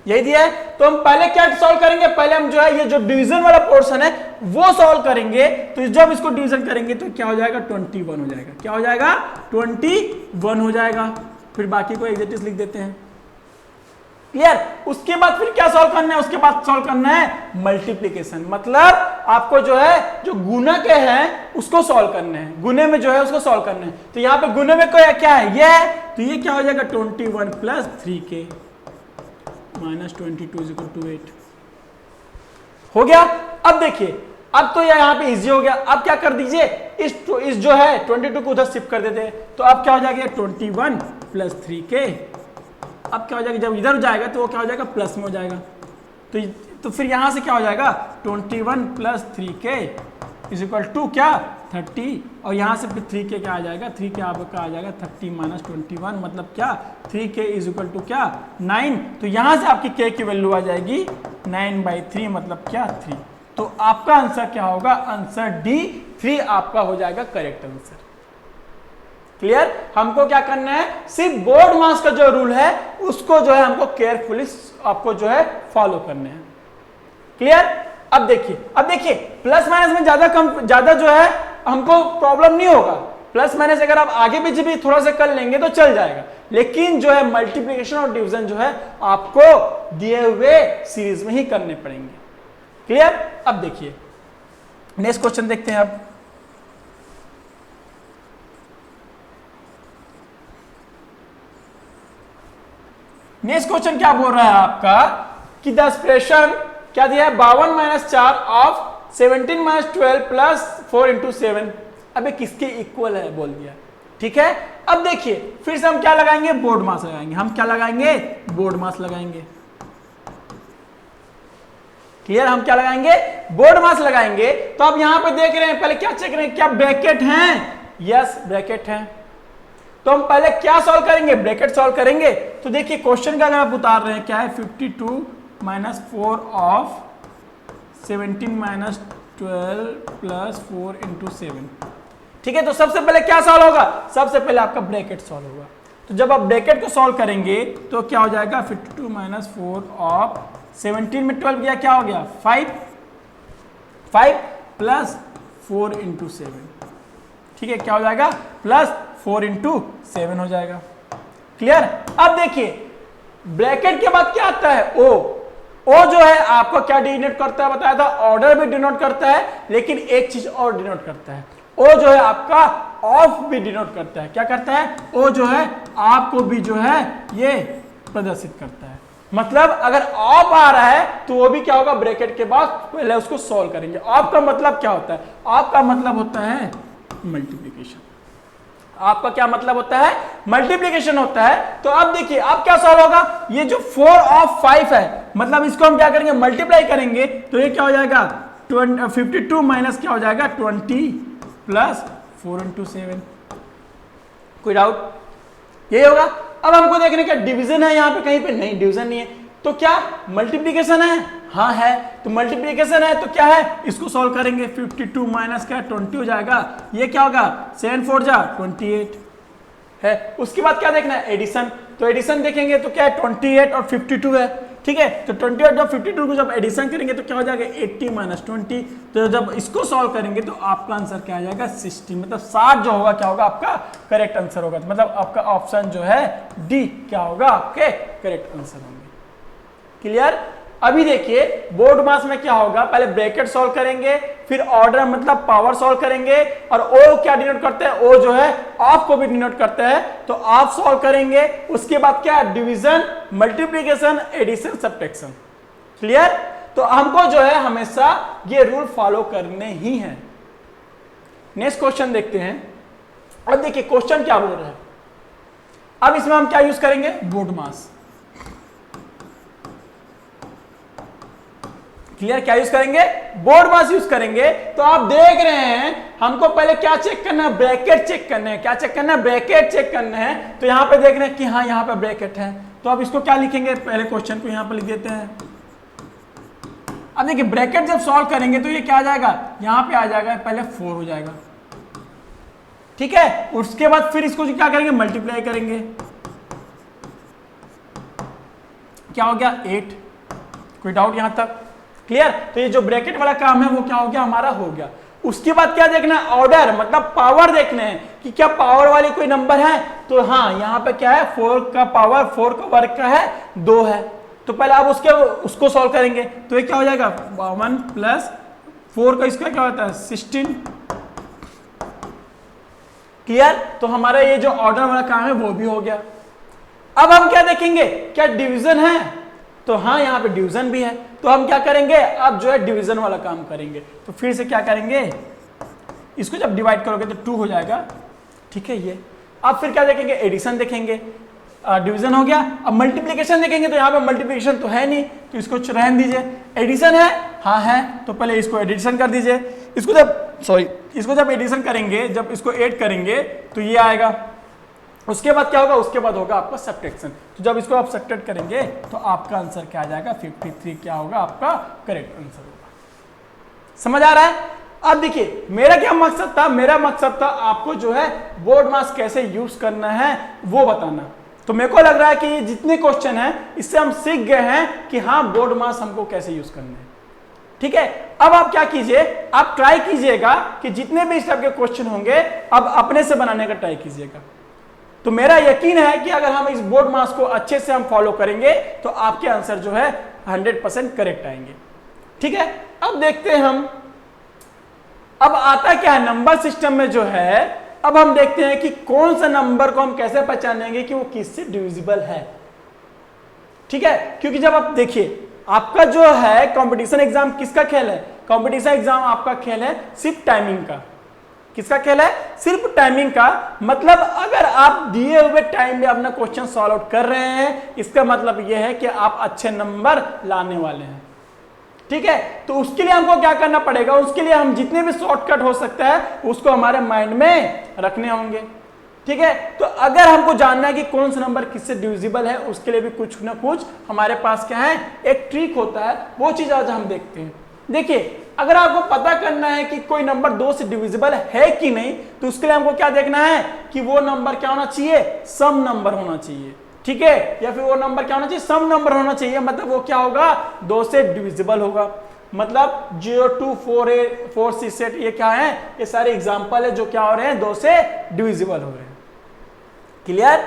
यही दिया है। तो हम पहले क्या सॉल्व करेंगे? पहले हम जो है ये जो डिवीजन वाला पोर्शन है वो सॉल्व करेंगे। तो जब इसको डिवीजन करेंगे तो क्या हो जाएगा? 21 हो जाएगा। क्या हो जाएगा? 21 हो जाएगा। फिर बाकी को एग्जैक्ट लिख देते हैं। क्लियर? उसके बाद फिर क्या सॉल्व करना है? उसके बाद सॉल्व करना है मल्टीप्लीकेशन, मतलब आपको जो है जो गुना के हैं उसको सॉल्व करना है, गुने में जो है उसको सॉल्व करना है। तो यहाँ पे गुने में कोई क्या है? ये है, तो ये क्या हो जाएगा? 21 plus 3k minus 22 equal to 8 हो गया। अब देखिए, अब तो यहाँ पे इजी हो गया। अब क्या कर दीजिए, इस जो है 22 को उधर शिफ्ट कर देते हैं, तो अब क्या हो जाएगा? 21 प्लस 3k। अब क्या हो जाएगा? जब इधर जाएगा तो वो क्या हो जाएगा? प्लस में हो जाएगा। तो फिर यहां से क्या हो जाएगा? 21 plus 3k is equal to क्या? 30, और यहां से फिर 3k क्या आ जाएगा? 3k आपका आ जाएगा 30 माइनस 21, मतलब क्या? 3k इज इक्वल टू क्या? 9। तो यहां से आपकी k की वैल्यू आ जाएगी 9/3, मतलब क्या? 3। तो आपका आंसर क्या होगा? आंसर डी 3 आपका हो जाएगा करेक्ट आंसर। क्लियर? हमको क्या करना है? सिर्फ बोर्ड मास का जो रूल है उसको जो है हमको केयरफुली आपको जो है फॉलो करने हैं। क्लियर? अब देखिए प्लस माइनस में ज्यादा जो है हमको प्रॉब्लम नहीं होगा। प्लस माइनस अगर आप आगे पीछे भी थोड़ा सा कर लेंगे तो चल जाएगा, लेकिन जो है मल्टीप्लिकेशन और डिवीजन जो है आपको दिए हुए सीरीज में ही करने पड़ेंगे। क्लियर? अब देखिए नेक्स्ट क्वेश्चन देखते हैं। अब नेक्स्ट क्वेश्चन क्या बोल रहा है आपका कि द एक्सप्रेशन क्या दिया है? 52 minus 4 of 17 minus 12 plus 4 into 7 अबे किसके इक्वल है बोल दिया। ठीक है, अब देखिए फिर से हम क्या लगाएंगे? बोर्ड मास लगाएंगे। हम क्या लगाएंगे? बोर्ड मास लगाएंगे। क्लियर? हम क्या लगाएंगे? बोर्ड मास लगाएंगे। तो अब यहां पे देख रहे हैं, पहले क्या चेक करें, क्या ब्रैकेट हैं? यस ब्रैकेट हैं। तो हम पहले क्या सॉल्व करेंगे? ब्रैकेट सॉल्व करेंगे। तो देखिए क्वेश्चन का अगर आप उतार रहे हैं क्या है? 52 minus 4 of 17 minus 12 plus 4 into 7। ठीक है, तो सबसे पहले क्या सॉल्व होगा? सबसे पहले आपका ब्रैकेट सॉल्व होगा। तो जब आप ब्रैकेट को सॉल्व करेंगे तो क्या हो जाएगा? 52 माइनस 4 ऑफ 17 में 12 गया, क्या हो गया? 5 प्लस 4 इंटू 7। ठीक है, क्या हो जाएगा? प्लस 4 इंटू 7 हो जाएगा। क्लियर? अब देखिए ब्रैकेट के बाद क्या आता है? ओ जो है आपको क्या डिनोट करता है बताया था? ऑर्डर भी डिनोट करता है, लेकिन एक चीज और डिनोट करता है, ओ जो है आपका ऑफ भी डिनोट करता है। क्या करता है? ओ जो है आपको भी जो है ये प्रदर्शित करता है। मतलब अगर ऑफ आ रहा है तो वो भी क्या होगा? ब्रैकेट के बाद पहले उसको सॉल्व करेंगे। ऑफ का मतलब क्या होता है? ऑफ का मतलब होता है मल्टीप्लीकेशन। आपका क्या मतलब होता है? मल्टीप्लीकेशन होता है। तो अब देखिए अब क्या सॉल्व होगा? ये जो 4 ऑफ 5 है, मतलब इसको हम क्या करेंगे? मल्टीप्लाई करेंगे। तो ये क्या हो जाएगा? 52 माइनस क्या हो जाएगा? 20 प्लस 4 इंटू 7। कोई डाउट? यही होगा। अब हमको देखने का डिवीजन है यहाँ पे, कहीं पे नहीं डिवीजन नहीं है, तो क्या मल्टीप्लीकेशन है? हाँ है, तो मल्टीप्लीकेशन है तो क्या है, इसको सॉल्व करेंगे 52 माइनस क्या 20 हो जाएगा, ये क्या होगा 7 4 जा 28 है। उसके बाद क्या देखना है एडिशन, तो एडिशन देखेंगे तो क्या है 28 और 52 है, ठीक है। तो 28 और 52 को जब एडिशन करेंगे तो क्या हो जाएगा 80 माइनस 20, तो जब इसको सॉल्व करेंगे तो आपका आंसर क्या आ जाएगा 60, मतलब 60 जो होगा क्या होगा आपका करेक्ट आंसर होगा, मतलब आपका ऑप्शन जो है डी क्या होगा आपके करेक्ट आंसर होंगे। क्लियर। अभी देखिए बोर्ड मास में क्या होगा, पहले ब्रैकेट सॉल्व करेंगे, फिर ऑर्डर मतलब पावर सॉल्व करेंगे, और ओ क्या डिनोट करते हैं, ओ जो है ऑफ को भी डिनोट करते हैं, तो ऑफ सॉल्व करेंगे। उसके बाद क्या division, multiplication, addition, subtraction. Clear. तो हमको जो है हमेशा ये रूल फॉलो करने ही है। नेक्स्ट क्वेश्चन देखते हैं। अब देखिए क्वेश्चन क्या बोल रहा है, अब इसमें हम क्या यूज करेंगे, बोर्ड मास। क्लियर, क्या यूज करेंगे, बोर्ड मास यूज करेंगे। तो आप देख रहे हैं हमको पहले क्या चेक करना है, ब्रैकेट चेक करना है, क्या चेक करना है, ब्रैकेट चेक करना है। तो यहां पे देख रहे हैं कि हाँ यहां पे ब्रैकेट है, तो अब इसको क्या लिखेंगे, पहले क्वेश्चन को यहां पे लिख देते हैं। अब देखिए ब्रैकेट जब सॉल्व करेंगे तो ये क्या आ जाएगा, यहां पे आ जाएगा पहले 4 हो जाएगा, ठीक है। उसके बाद फिर इसको क्या करेंगे, मल्टीप्लाई करेंगे, क्या हो गया 8। कोई डाउट यहां तक, क्लियर। तो ये जो ब्रैकेट वाला काम है वो क्या हो गया हमारा हो गया। उसके बाद क्या देखना है, ऑर्डर मतलब पावर देखना है कि क्या पावर वाली कोई नंबर है, तो हाँ यहाँ पे क्या है 4 का पावर 4 का वर्ग का है 2 है, तो पहले आप उसको सॉल्व करेंगे, तो ये क्या हो जाएगा 1 प्लस 4 का इसका क्या होता है 16। क्लियर। तो हमारा ये जो ऑर्डर वाला काम है वो भी हो गया। अब हम क्या देखेंगे, क्या डिवीजन है, तो हाँ यहाँ पे डिवीजन भी है, तो हम क्या करेंगे, अब जो है डिवीजन वाला काम करेंगे। तो फिर से क्या करेंगे, इसको जब डिवाइड करोगे तो 2 हो जाएगा, ठीक है ये। अब फिर क्या देखेंगे, एडिशन देखेंगे, डिवीजन हो गया। अब मल्टीप्लिकेशन देखेंगे, तो यहाँ पे मल्टीप्लिकेशन तो है नहीं, तो इसको रहने दीजिए। एडिशन है, हाँ है, तो पहले इसको एडिशन कर दीजिए। इसको जब एडिशन करेंगे, जब इसको ऐड करेंगे तो ये आएगा। उसके बाद क्या होगा, उसके बाद होगा आपका सब्ट्रैक्शन। तो जब इसको आप सब्ट्रैक्ट करेंगे तो आपका आंसर क्या आ जाएगा 53 क्या होगा आपका करेक्ट आंसर होगा। समझ आ रहा है। अब देखिए मेरा क्या मकसद था, मेरा मकसद था आपको जो है बोर्ड मास कैसे यूज करना है वो बताना। तो मेरे को लग रहा है कि ये जितने क्वेश्चन है इससे हम सीख गए हैं कि हाँ बोर्ड मास हमको कैसे यूज करना है, ठीक है। अब आप क्या कीजिए, आप ट्राई कीजिएगा कि जितने भी इस टाइप के क्वेश्चन होंगे अब अपने से बनाने का ट्राई कीजिएगा। तो मेरा यकीन है कि अगर हम इस बोर्ड मास को अच्छे से हम फॉलो करेंगे तो आपके आंसर जो है 100% करेक्ट आएंगे, ठीक है। अब देखते हैं हम, अब आता क्या है नंबर सिस्टम में जो है, अब हम देखते हैं कि कौन सा नंबर को हम कैसे पहचानेंगे कि वो किससे डिविजिबल है, ठीक है। क्योंकि जब आप देखिए आपका जो है कंपटीशन एग्जाम किसका खेल है, कंपटीशन एग्जाम आपका खेल है सिर्फ टाइमिंग का। किसका खेल है, सिर्फ टाइमिंग का। मतलब अगर आप दिए हुए टाइम में अपना क्वेश्चन सॉल्व आउट कर रहे हैं, इसका मतलब यह है कि आप अच्छे नंबर लाने वाले हैं, ठीक है। तो उसके लिए हमको क्या करना पड़ेगा, उसके लिए हम जितने भी शॉर्टकट हो सकता है उसको हमारे माइंड में रखने होंगे, ठीक है। तो अगर हमको जानना है कि कौन सा नंबर किससे डिविजिबल है, उसके लिए भी कुछ ना कुछ हमारे पास क्या है, एक ट्रिक होता है, वो चीज आज हम देखते हैं। देखिए अगर आपको पता करना है कि कोई नंबर 2 से डिविजिबल है कि नहीं, तो उसके लिए हमको क्या देखना है कि वो नंबर क्या होना चाहिए, सम नंबर होना चाहिए, ठीक है। या फिर वो नंबर क्या होना चाहिए, सम नंबर होना चाहिए। मतलब वो क्या होगा, 2 से डिविजिबल होगा। मतलब 0 2 4 8 4 6 8 ये क्या है, ये सारे एग्जाम्पल है जो क्या हो रहे हैं 2 से डिविजिबल हो रहे हैं। क्लियर।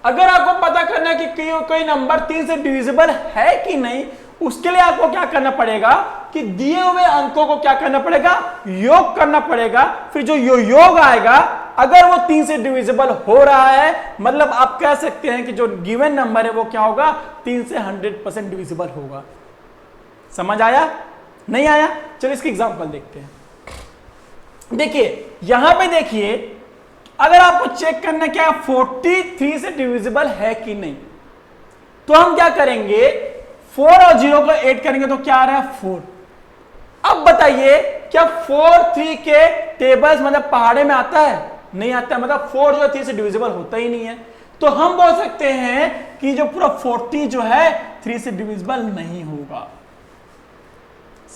अगर आपको पता करना है कि कोई नंबर 3 से डिविजिबल है कि नहीं, उसके लिए आपको क्या करना पड़ेगा कि दिए हुए अंकों को क्या करना पड़ेगा, योग करना पड़ेगा। फिर जो योग आएगा अगर वो 3 से डिविजिबल हो रहा है, मतलब आप कह सकते हैं कि जो गिवन नंबर है वो क्या होगा, 3 से 100% डिविजिबल होगा। समझ आया, नहीं आया? चलो इसकी एग्जांपल देखते हैं। देखिए यहां पे देखिए, अगर आपको चेक करना क्या 43 से डिविजिबल है कि नहीं, तो हम क्या करेंगे, 4 और 0 को ऐड करेंगे तो क्या आ रहा है 4। अब बताइए क्या 4 3 के टेबल्स मतलब पहाड़े में आता है, नहीं आता है। मतलब 4 जो है 3 से डिविजिबल होता ही नहीं है। तो हम बोल सकते हैं कि जो पूरा 40 जो है 3 से डिविजिबल नहीं होगा।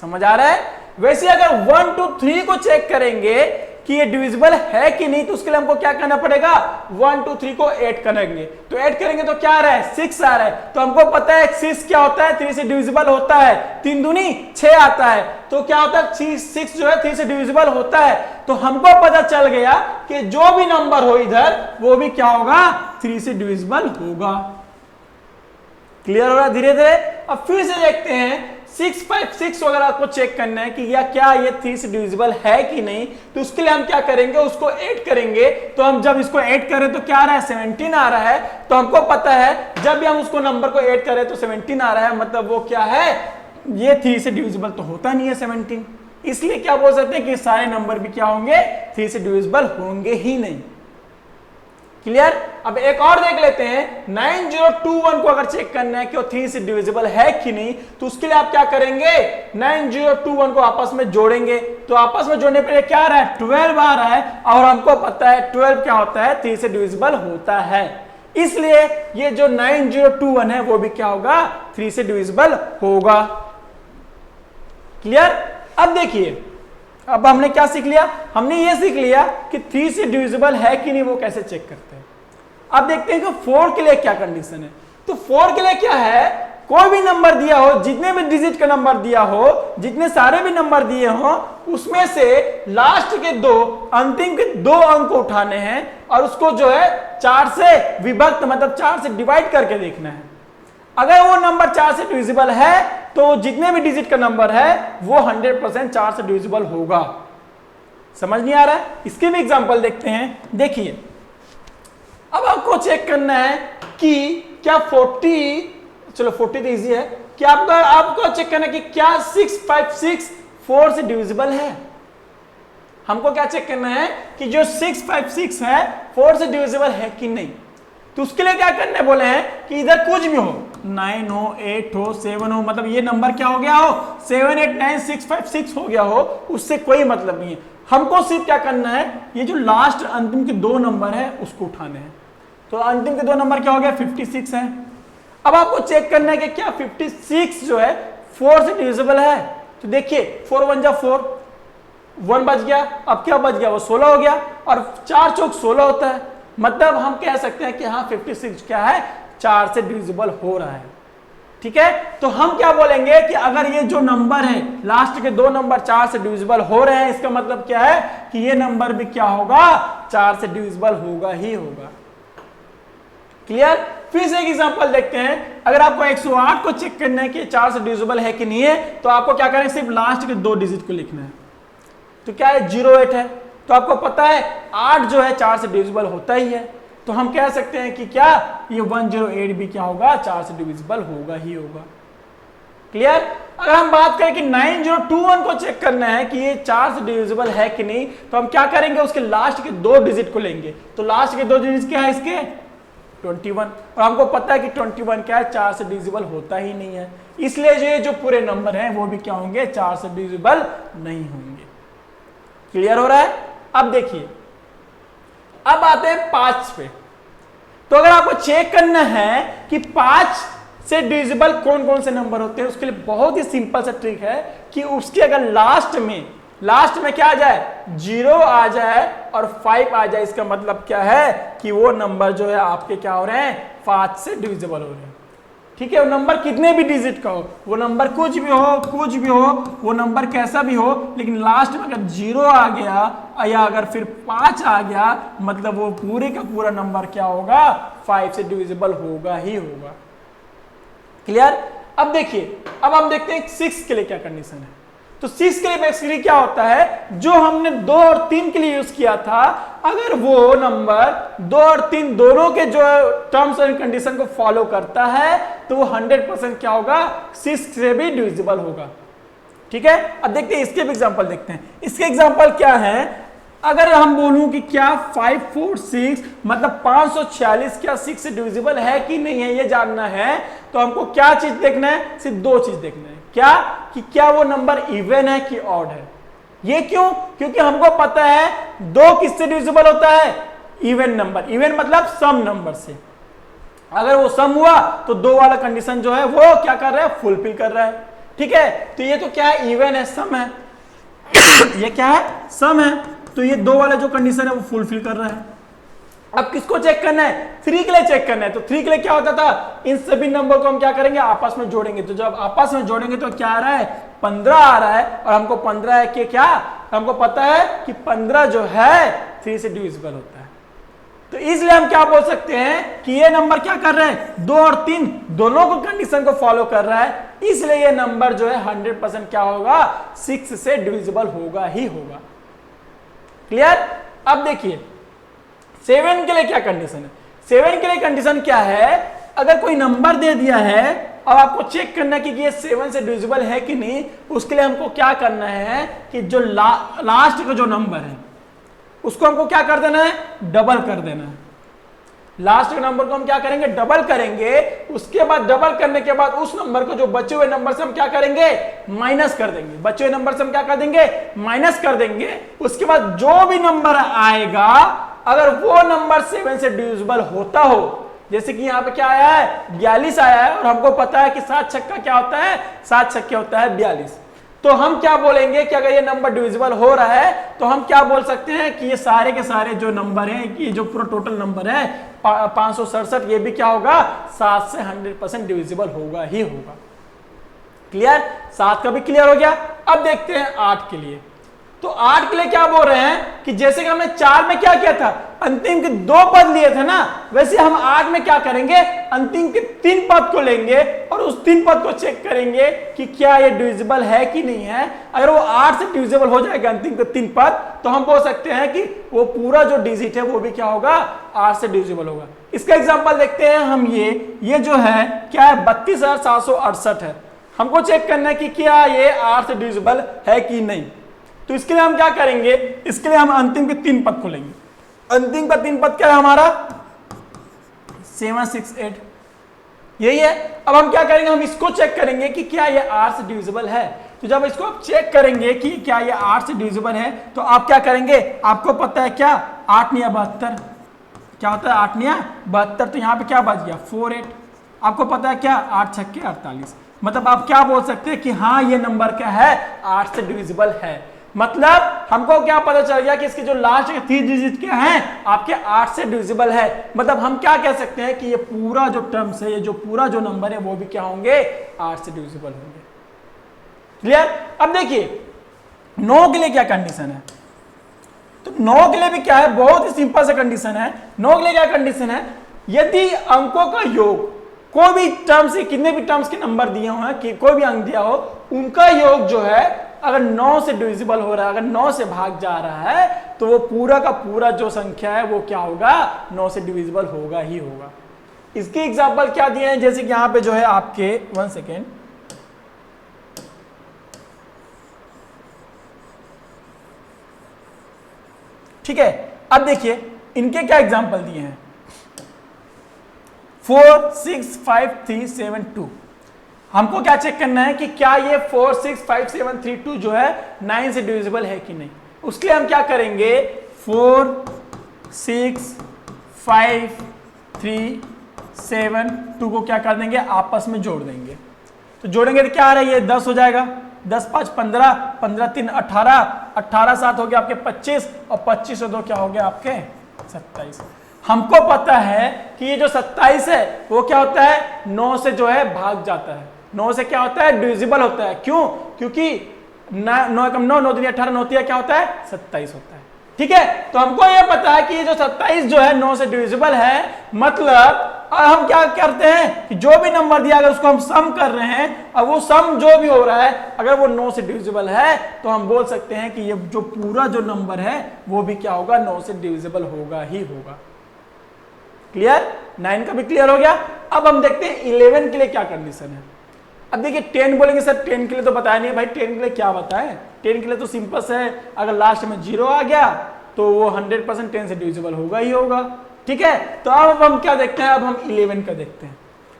समझ आ रहा है? वैसे अगर 1 2 3 को चेक करेंगे कि ये डिविजिबल है कि नहीं, तो उसके लिए हमको क्या करना पड़ेगा, 1 2 3 को ऐड करेंगे, तो ऐड करेंगे तो क्या आ रहा है, 6 आ रहा है। तो हमको पता है 6 क्या होता है, 3 से डिविजिबल होता है, 3 दूनी 6 आता है, तो क्या होता है 6 जो है 3 से डिविजिबल होता है। तो हमको पता चल गया कि जो भी नंबर हो इधर वो भी क्या होगा, 3 से डिविजिबल होगा। क्लियर हो रहा है धीरे धीरे? अब फिर से देखते हैं 6 5 6 वगैरह आपको चेक करना है कि या क्या ये 3 से डिविजिबल है कि नहीं, तो उसके लिए हम क्या करेंगे, उसको ऐड करेंगे। तो हम जब इसको ऐड करें तो क्या आ रहा है, 17 आ रहा है। तो हमको पता है जब भी हम उसको नंबर को ऐड करें तो 17 आ रहा है, मतलब वो क्या है, ये 3 से डिविजिबल तो होता नहीं है 17, इसलिए क्या बोल सकते हैं कि सारे नंबर भी क्या होंगे, 3 से डिविजिबल होंगे ही नहीं। क्लियर? अब एक और देख लेते हैं, 9021 को अगर चेक करना है कि वो 3 से डिविजिबल है कि नहीं, तो उसके लिए आप क्या करेंगे, 9021 को आपस में जोड़ेंगे। तो आपस में जोड़ने पर क्या आ रहा है, 12 आ रहा है, और हमको पता है 12 क्या होता है, 3 से डिविजिबल होता है। इसलिए ये जो 9021 है वो भी क्या होगा, 3 से डिविजिबल होगा। क्लियर? अब देखिए, अब हमने क्या सीख लिया, हमने ये सीख लिया कि 3 से डिविजिबल है कि नहीं वो कैसे चेक करते हैं। अब देखते हैं कि 4 के लिए क्या कंडीशन है। तो 4 के लिए क्या है, कोई भी नंबर दिया हो, जितने भी डिजिट का नंबर दिया हो, जितने सारे भी नंबर दिए हो, उसमें से लास्ट के दो, अंतिम के 2 अंक उठाने हैं और उसको जो है 4 से विभक्त, मतलब 4 से डिवाइड करके देखना है। अगर वो नंबर 4 से डिविजिबल है तो जितने भी डिजिट का नंबर है वो 100% 4 से डिविजिबल होगा। समझ नहीं आ रहा है? इसके भी एग्जांपल देखते हैं। देखिए, अब आपको चेक करना है कि क्या 40, चलो 40 तो इजी है, कि आपको चेक करना है कि क्या 656 4 से डिविजिबल है। हमको क्या चेक करना है कि जो 656 है 4 से डिविजिबल है कि नहीं। तो उसके लिए क्या करने बोले हैं कि इधर कुछ भी हो, 9 हो, 8 हो, 7 हो, मतलब ये नंबर क्या हो गया हो, 7 8 9 6 5 6 हो गया हो, उससे कोई मतलब नहीं है। हमको सिर्फ क्या करना है, ये जो लास्ट अंतिम के 2 नंबर है उसको उठाने हैं। तो अंतिम के 2 नंबर क्या हो गया, 56 है। अब आपको चेक करना है कि क्या 56 जो है 4 से डिविजिबल है। तो देखिए 4 1 जा 4, 1 बच गया, अब क्या बच गया, वो 16 हो गया, और 4 चौक 16 होता है, मतलब हम कह सकते हैं कि हाँ 56 क्या है, 4 से डिविजिबल हो रहा है। ठीक है, तो हम क्या बोलेंगे कि अगर ये जो नंबर है लास्ट के 2 नंबर 4 से डिविजिबल हो रहे हैं, इसका मतलब क्या है कि ये नंबर भी क्या होगा, 4 से डिविजिबल होगा ही होगा। क्लियर? फिर से एक एग्जांपल देखते हैं। अगर आपको 108 को चेक करना है कि 4 से डिविजिबल है कि नहीं है, तो आपको क्या करना है, सिर्फ लास्ट के 2 डिजिट को लिखना है। तो क्या है, 08 है, तो आपको पता है 8 जो है 4 से डिविजिबल होता ही है, तो हम कह सकते हैं कि क्या ये 108 भी क्या होगा, 4 से डिविजिबल होगा ही होगा। क्लियर? अगर हम बात करें कि 9021 को चेक करना है कि ये 4 से डिविजिबल है कि नहीं, तो हम क्या करेंगे, उसके लास्ट के 2 डिजिट को लेंगे। तो लास्ट के 2 डिजिट क्या है इसके, 21, और हमको पता है कि 21 क्या है, 4 से डिविजिबल होता ही नहीं है, इसलिए ये जो पूरे नंबर हैं वो भी क्या होंगे, 4 से डिविजिबल नहीं होंगे। क्लियर हो रहा है? अब देखिए, अब आते हैं 5 पे। तो अगर आपको चेक करना है कि 5 से डिविजिबल कौन कौन से नंबर होते हैं, उसके लिए बहुत ही सिंपल सा ट्रिक है कि उसके अगर लास्ट में क्या आ जाए, 0 आ जाए और 5 आ जाए, इसका मतलब क्या है कि वो नंबर जो है आपके क्या हो रहे हैं, 5 से डिविजिबल हो रहे हैं। ठीक है, वो नंबर कितने भी डिजिट का हो, वो नंबर कुछ भी हो, वो नंबर कैसा भी हो, लेकिन लास्ट में अगर 0 आ गया या अगर फिर 5 आ गया, मतलब वो पूरे का पूरा नंबर क्या होगा, 5 से डिविजिबल होगा ही होगा। क्लियर? अब देखिए, अब हम देखते हैं 6 के लिए क्या कंडीशन है। तो 6 के लिए बेसिकली क्या होता है, जो हमने 2 और 3 के लिए यूज किया था, अगर वो नंबर 2 और 3 दोनों के जो टर्म्स एंड कंडीशन को फॉलो करता है, तो वो 100% क्या होगा, 6 से भी डिविजिबल होगा। ठीक है, अब देखते हैं इसके भी एग्जांपल देखते हैं। इसके एग्जांपल क्या है, अगर हम बोलूं कि क्या 546 मतलब 546 क्या 6 से डिविजिबल है कि नहीं है, ये जानना है, तो हमको क्या चीज देखना है, सिर्फ 2 चीज देखना है। क्या कि क्या वो नंबर इवन है कि ऑड है। ये क्यों? क्योंकि हमको पता है 2 किससे डिविजिबल होता है, इवन नंबर, इवन मतलब सम नंबर से। अगर वो सम हुआ तो 2 वाला कंडीशन जो है वो क्या कर रहा है, फुलफिल कर रहा है। ठीक है, तो ये तो क्या है, इवन है, सम है। ये क्या है, सम है, तो ये दो वाला जो कंडीशन है वो फुलफिल कर रहा है। अब किसको चेक करना है, 3 के लिए चेक करना है। तो 3 के लिए क्या होता था, इन सभी नंबर को हम क्या करेंगे, आपस में जोड़ेंगे। तो जब आपस में जोड़ेंगे तो क्या आ रहा है, 15 आ रहा है, और हमको 15 है कि क्या, हमको पता है कि 15 जो है 3 से डिविजिबल होता है। तो इसलिए हम क्या बोल सकते हैं कि ये नंबर क्या कर रहे हैं, 2 और 3 दोनों को कंडीशन को फॉलो कर रहा है, इसलिए ये नंबर जो है 100% क्या होगा, 6 से डिविजिबल होगा ही होगा। क्लियर। अब देखिए 7 के लिए क्या कंडीशन है, 7 के लिए कंडीशन क्या है, अगर कोई नंबर दे दिया है, अब आपको चेक करना है कि ये 7 से डिविजिबल है कि नहीं। उसके लिए हमको क्या करना है कि जो लास्ट का जो नंबर है उसको हमको क्या कर देना है, डबल कर देना है। लास्ट के नंबर को हम क्या करेंगे, डबल करेंगे। उसके बाद डबल करने के बाद उस नंबर को जो बचे हुए नंबर से हम क्या करेंगे, माइनस कर देंगे। बचे हुए नंबर से हम क्या कर देंगे, माइनस कर देंगे। उसके बाद जो भी नंबर आएगा, अगर वो नंबर 7 से डिविजिबल होता हो, जैसे कि यहाँ पे क्या आया है, 42 आया है, और हमको पता है कि 7 छक्का क्या होता है, 7 छक्के होता है 42। तो हम क्या बोलेंगे कि अगर ये नंबर डिविजिबल हो रहा है तो हम क्या बोल सकते हैं कि ये सारे के सारे जो नंबर हैं, कि जो पूरा टोटल नंबर है 567, ये भी क्या होगा, 7 से 100% डिविजिबल होगा ही होगा। क्लियर, 7 का भी क्लियर हो गया। अब देखते हैं 8 के लिए। तो 8 के लिए क्या बोल रहे हैं कि जैसे कि हमने 4 में क्या किया था, अंतिम के 2 पद लिए थे ना, वैसे हम 8 में क्या करेंगे, अंतिम के 3 पद को लेंगे और उस 3 पद को चेक करेंगे कि क्या ये डिविजिबल है कि नहीं है। अगर वो 8 से डिविजिबल हो जाएगा अंतिम के 3 पद, तो हम बोल सकते हैं कि वो पूरा जो डिजिट है वो भी क्या होगा, 8 से डिविजिबल होगा। इसका एग्जाम्पल देखते हैं हम। ये जो है क्या है, 32,768 है। हमको चेक करना है कि क्या ये 8 से डिविजिबल है कि नहीं। तो इसके लिए हम क्या करेंगे, इसके लिए हम अंतिम के 3 पद को लेंगे। अंतिम का 3 पद क्या है हमारा, 768, यही है। अब हम क्या करेंगे, हम इसको चेक करेंगे कि क्या ये 8 से डिविजिबल है। तो जब इसको आप चेक करेंगे कि क्या ये 8 से डिविजिबल है, तो आप क्या करेंगे, आपको पता है क्या, 8 निया 72 क्या होता है, 8 निया 72। तो यहाँ पे क्या बच गया, 48। आपको पता है क्या, 8 छक्के 48। मतलब आप क्या बोल सकते हैं कि हाँ ये नंबर क्या है, 8 से डिविजिबल है। मतलब हमको क्या पता चल गया कि इसके जो लास्ट के 3 डिजिट क्या हैं, आपके 8 से डिविजिबल है। मतलब हम क्या कह सकते हैं कि ये पूरा जो टर्म्स है, ये जो पूरा जो नंबर है वो भी क्या होंगे, 8 से डिविजिबल होंगे। क्लियर। अब देखिए 9 के लिए क्या कंडीशन है। तो 9 के लिए भी क्या है, बहुत ही सिंपल सा कंडीशन है। 9 के लिए क्या कंडीशन है, यदि अंकों का योग, कोई भी टर्म्स, कितने भी टर्म्स के नंबर दिए हुए हैं, कि कोई भी अंक दिया हो, उनका योग जो है अगर 9 से डिविजिबल हो रहा है, अगर 9 से भाग जा रहा है, तो वो पूरा का पूरा जो संख्या है वो क्या होगा, 9 से डिविजिबल होगा ही होगा। इसके एग्जांपल क्या दिए हैं, जैसे कि यहां पे जो है आपके 1 सेकेंड, ठीक है। अब देखिए इनके क्या एग्जांपल दिए हैं, 4 6 5 3 7 2। हमको क्या चेक करना है कि क्या ये 4 6 5 7 3 2 जो है 9 से डिविजिबल है कि नहीं। उसके लिए हम क्या करेंगे, 4 6 5 3 7 2 को क्या कर देंगे, आपस में जोड़ देंगे। तो जोड़ेंगे तो क्या आ रहा है, ये 10 हो जाएगा, 10 5 15, 15 3 18, 18 7 हो गया आपके 25, और 25 और 2 क्या हो गया आपके 27। हमको पता है कि ये जो 27 है वो क्या होता है, 9 से जो है भाग जाता है, 9 से क्या होता है, डिविजिबल होता है। क्यों, क्योंकि 9 कम 9 9 3 18 9 3 क्या होता है, 27 होता है। ठीक है, तो हमको ये पता है कि ये जो 27 जो है 9 से डिविजिबल है। मतलब हम क्या करते हैं कि जो भी नंबर दिया अगर उसको हम सम कर रहे हैं, और वो सम जो भी हो रहा है अगर वो 9 से डिविजिबल है, तो हम बोल सकते हैं कि ये जो पूरा जो नंबर है वो भी क्या होगा, 9 से डिविजिबल होगा ही होगा। क्लियर, 9 का भी क्लियर हो गया। अब हम देखते हैं 11 के लिए क्या कंडीशन है। अब देखिए 10 बोलेंगे सर 10 के लिए तो बताया नहीं भाई, 10 के लिए क्या बताएं। 10 के लिए तो सिंपल है, अगर लास्ट में 0 आ गया तो वो 100% 10 से डिविजिबल होगा ही होगा। ठीक है, तो अब हम क्या देखते हैं, अब हम 11 का देखते हैं।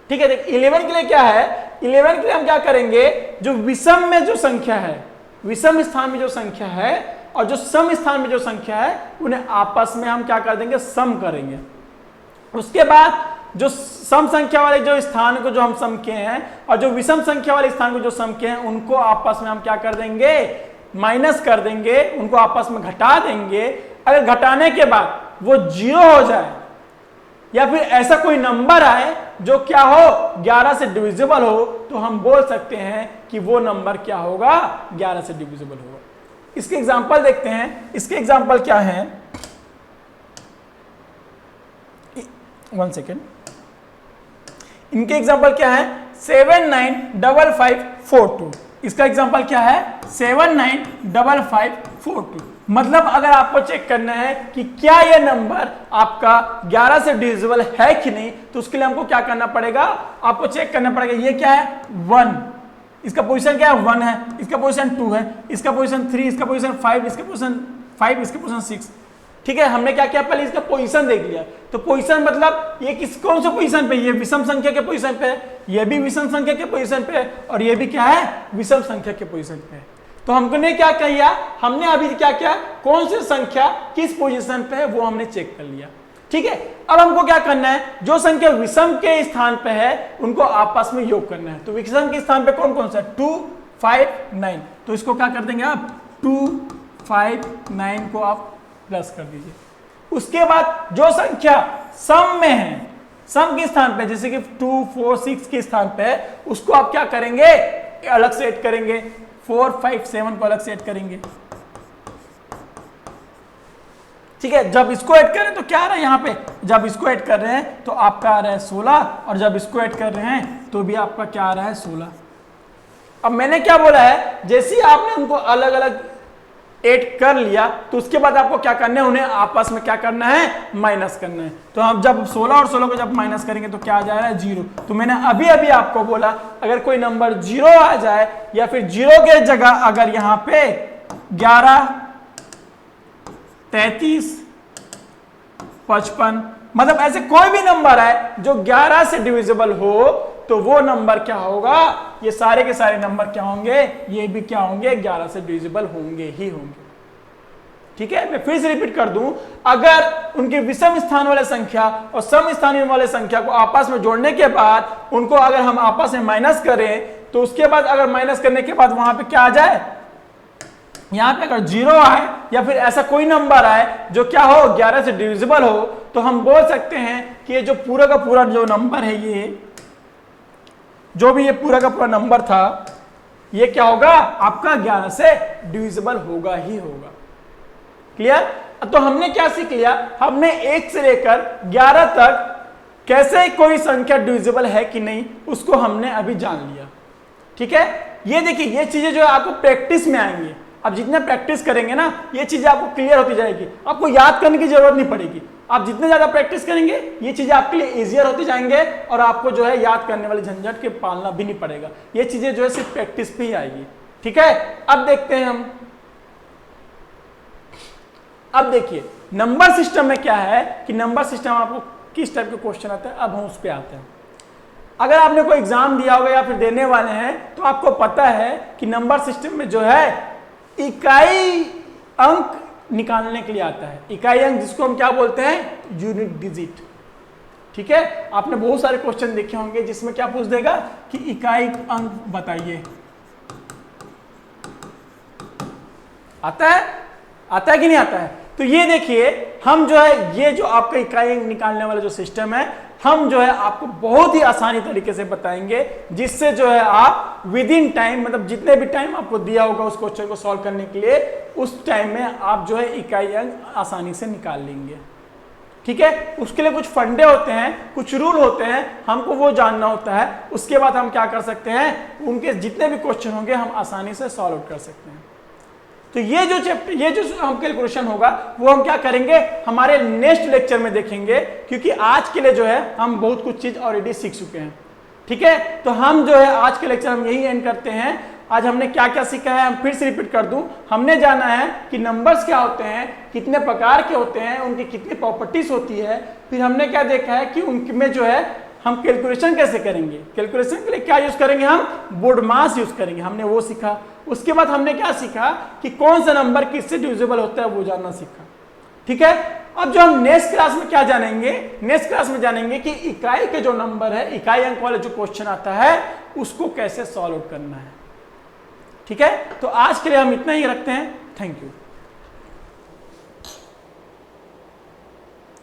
ठीक है, 11 के लिए क्या है, 11 के लिए हम क्या करेंगे, जो विषम में जो संख्या है, विषम स्थान में जो संख्या है और जो सम स्थान में जो संख्या है, उन्हें आपस में हम क्या कर देंगे, सम करेंगे। उसके बाद जो सम संख्या वाले जो स्थान को जो हम सम किए हैं और जो विषम संख्या वाले स्थान को जो सम किए हैं उनको आपस में हम क्या कर देंगे, माइनस कर देंगे, उनको आपस में घटा देंगे। अगर घटाने के बाद वो 0 हो जाए या फिर ऐसा कोई नंबर आए जो क्या हो 11 से डिविजिबल हो, तो हम बोल सकते हैं कि वो नंबर क्या होगा, 11 से डिविजिबल होगा। इसके एग्जांपल देखते हैं। इसके एग्जांपल क्या है, 1 सेकेंड। इनके एग्जांपल क्या है, 795542। इसका एग्जांपल क्या है, 795542। मतलब अगर आपको चेक करना है कि क्या ये नंबर आपका 11 से डिविजिबल है कि नहीं, तो उसके लिए हमको क्या करना पड़ेगा, आपको चेक करना पड़ेगा ये क्या है 1, इसका पोजीशन क्या है 1 है, इसका पोजीशन 2 है, इसका पोजीशन 3, इसका पोजीशन 5, इसका पोजीशन 5, इसका पोजीशन 6। ठीक है, हमने क्या किया, पहले इसका पोजीशन देख लिया। तो पोजीशन मतलब ये कौन से पोजीशन पे, ये विषम संख्या के पोजीशन पे है, ये भी विषम संख्या के पोजीशन पे है और ये भी क्या है, विषम संख्या के पोजीशन पे है। तो हमने क्या किया, हमने अभी क्या किया, कौन सी संख्या किस पोजीशन पे है वो हमने चेक कर लिया। ठीक है, अब हमको क्या करना है, जो संख्या विषम के स्थान पे है उनको आपस में योग करना है। तो विषम के स्थान पे कौन कौन सा, 2, 5, 9। तो इसको क्या कर देंगे आप, 2, 5, 9 को आप प्लस कर दीजिए। उसके बाद जो संख्या सम में है, सम के स्थान पे जैसे कि 2, 4, 6 के स्थान पे है, उसको आप क्या करेंगे, अलग से ऐड करेंगे। 4, 5, 7 को अलग से ऐड करेंगे। ठीक है, जब इसको ऐड करें तो क्या आ रहा है यहाँ पे, जब इसको ऐड कर रहे हैं तो आपका आ रहा है 16 और जब इसको ऐड कर रहे हैं तो भी आपका क्या आ रहा है 16। अब मैंने क्या बोला है, जैसे ही आपने उनको अलग अलग ऐड कर लिया तो उसके बाद आपको क्या करना है, उन्हें आपस में क्या करना है, माइनस करना है। तो हम जब 16 और 16 को जब माइनस करेंगे तो क्या आ जा रहा है 0। तो मैंने अभी अभी आपको बोला अगर कोई नंबर 0 आ जाए या फिर 0 के जगह अगर यहाँ पे 11, 33, 55 मतलब ऐसे कोई भी नंबर आए जो 11 से डिविजिबल हो तो वो नंबर क्या होगा, ये सारे के सारे नंबर क्या होंगे, ये भी क्या होंगे, 11 से डिविजिबल होंगे ही होंगे। ठीक है, मैं फिर से रिपीट कर दूं, अगर उनके विषम स्थान वाले संख्या और सम स्थान वाले संख्या को आपस में जोड़ने के बाद उनको अगर हम आपस में माइनस करें तो उसके बाद अगर माइनस करने के बाद वहां पे क्या आ जाए, यहां पे अगर 0 आए या फिर ऐसा कोई नंबर आए जो क्या हो 11 से डिविजिबल हो, तो हम बोल सकते हैं कि ये जो पूरा का पूरा जो नंबर है, ये जो भी ये पूरा का पूरा नंबर था, ये क्या होगा आपका 11 से डिविजिबल होगा ही होगा। क्लियर? तो हमने क्या सीख लिया, हमने 1 से लेकर 11 तक कैसे कोई संख्या डिविजिबल है कि नहीं उसको हमने अभी जान लिया। ठीक है, ये देखिए ये चीजें जो है आपको प्रैक्टिस में आएंगी। अब जितने प्रैक्टिस करेंगे ना ये चीजें आपको क्लियर होती जाएगी, आपको याद करने की जरूरत नहीं पड़ेगी। आप जितने ज्यादा प्रैक्टिस करेंगे ये चीजें आपके लिए इजियर होती जाएंगे और आपको जो है याद करने वाले झंझट के पालना भी नहीं पड़ेगा। ये चीजें जो है सिर्फ प्रैक्टिस पे ही आएगी। ठीक है, अब देखते हैं हम, अब देखिए नंबर सिस्टम में क्या है कि नंबर सिस्टम आपको किस टाइप के क्वेश्चन आते हैं, अब हम उस पर आते हैं। अगर आपने कोई एग्जाम दिया होगा या फिर देने वाले हैं तो आपको पता है कि नंबर सिस्टम में जो है इकाई अंक निकालने के लिए आता है। इकाई अंक जिसको हम क्या बोलते हैं, यूनिट डिजिट। ठीक है, आपने बहुत सारे क्वेश्चन देखे होंगे जिसमें क्या पूछ देगा कि इकाई अंक बताइए। आता है कि नहीं आता है? तो ये देखिए हम जो है ये जो आपका इकाई अंक निकालने वाला जो सिस्टम है हम जो है आपको बहुत ही आसानी तरीके से बताएंगे, जिससे जो है आप विद इन टाइम मतलब जितने भी टाइम आपको दिया होगा उस क्वेश्चन को सॉल्व करने के लिए उस टाइम में आप जो है इकाई अंक आसानी से निकाल लेंगे। ठीक है, उसके लिए कुछ फंडे होते हैं, कुछ रूल होते हैं, हमको वो जानना होता है। उसके बाद हम क्या कर सकते हैं, उनके जितने भी क्वेश्चन होंगे हम आसानी से सॉल्व आउट कर सकते हैं। तो ये जो चैप्टर ये जो हम कैलकुलेशन होगा वो हम क्या करेंगे हमारे नेक्स्ट लेक्चर में देखेंगे, क्योंकि आज के लिए जो है हम बहुत कुछ चीज ऑलरेडी सीख चुके हैं। ठीक है, तो हम जो है आज के लेक्चर हम यही एंड करते हैं। आज हमने क्या क्या सीखा है हम फिर से रिपीट कर दूं। हमने जाना है कि नंबर्स क्या होते हैं, कितने प्रकार के होते हैं, उनकी कितनी प्रॉपर्टीज होती है। फिर हमने क्या देखा है कि उनमें जो है हम कैलकुलेशन कैसे करेंगे, कैलकुलेशन के लिए क्या यूज करेंगे, हम बोर्ड मास यूज करेंगे, हमने वो सीखा। उसके बाद हमने क्या सीखा कि कौन सा नंबर किससे डिविजिबल होता है वो जानना सीखा। ठीक है। अब जो हम नेक्स्ट क्लास में क्या जानेंगे, नेक्स्ट क्लास में जानेंगे कि इकाई के जो नंबर है, इकाई अंक वाले जो क्वेश्चन आता है उसको कैसे सॉल्व आउट करना है। ठीक है, तो आज के लिए हम इतना ही रखते हैं। Thank you.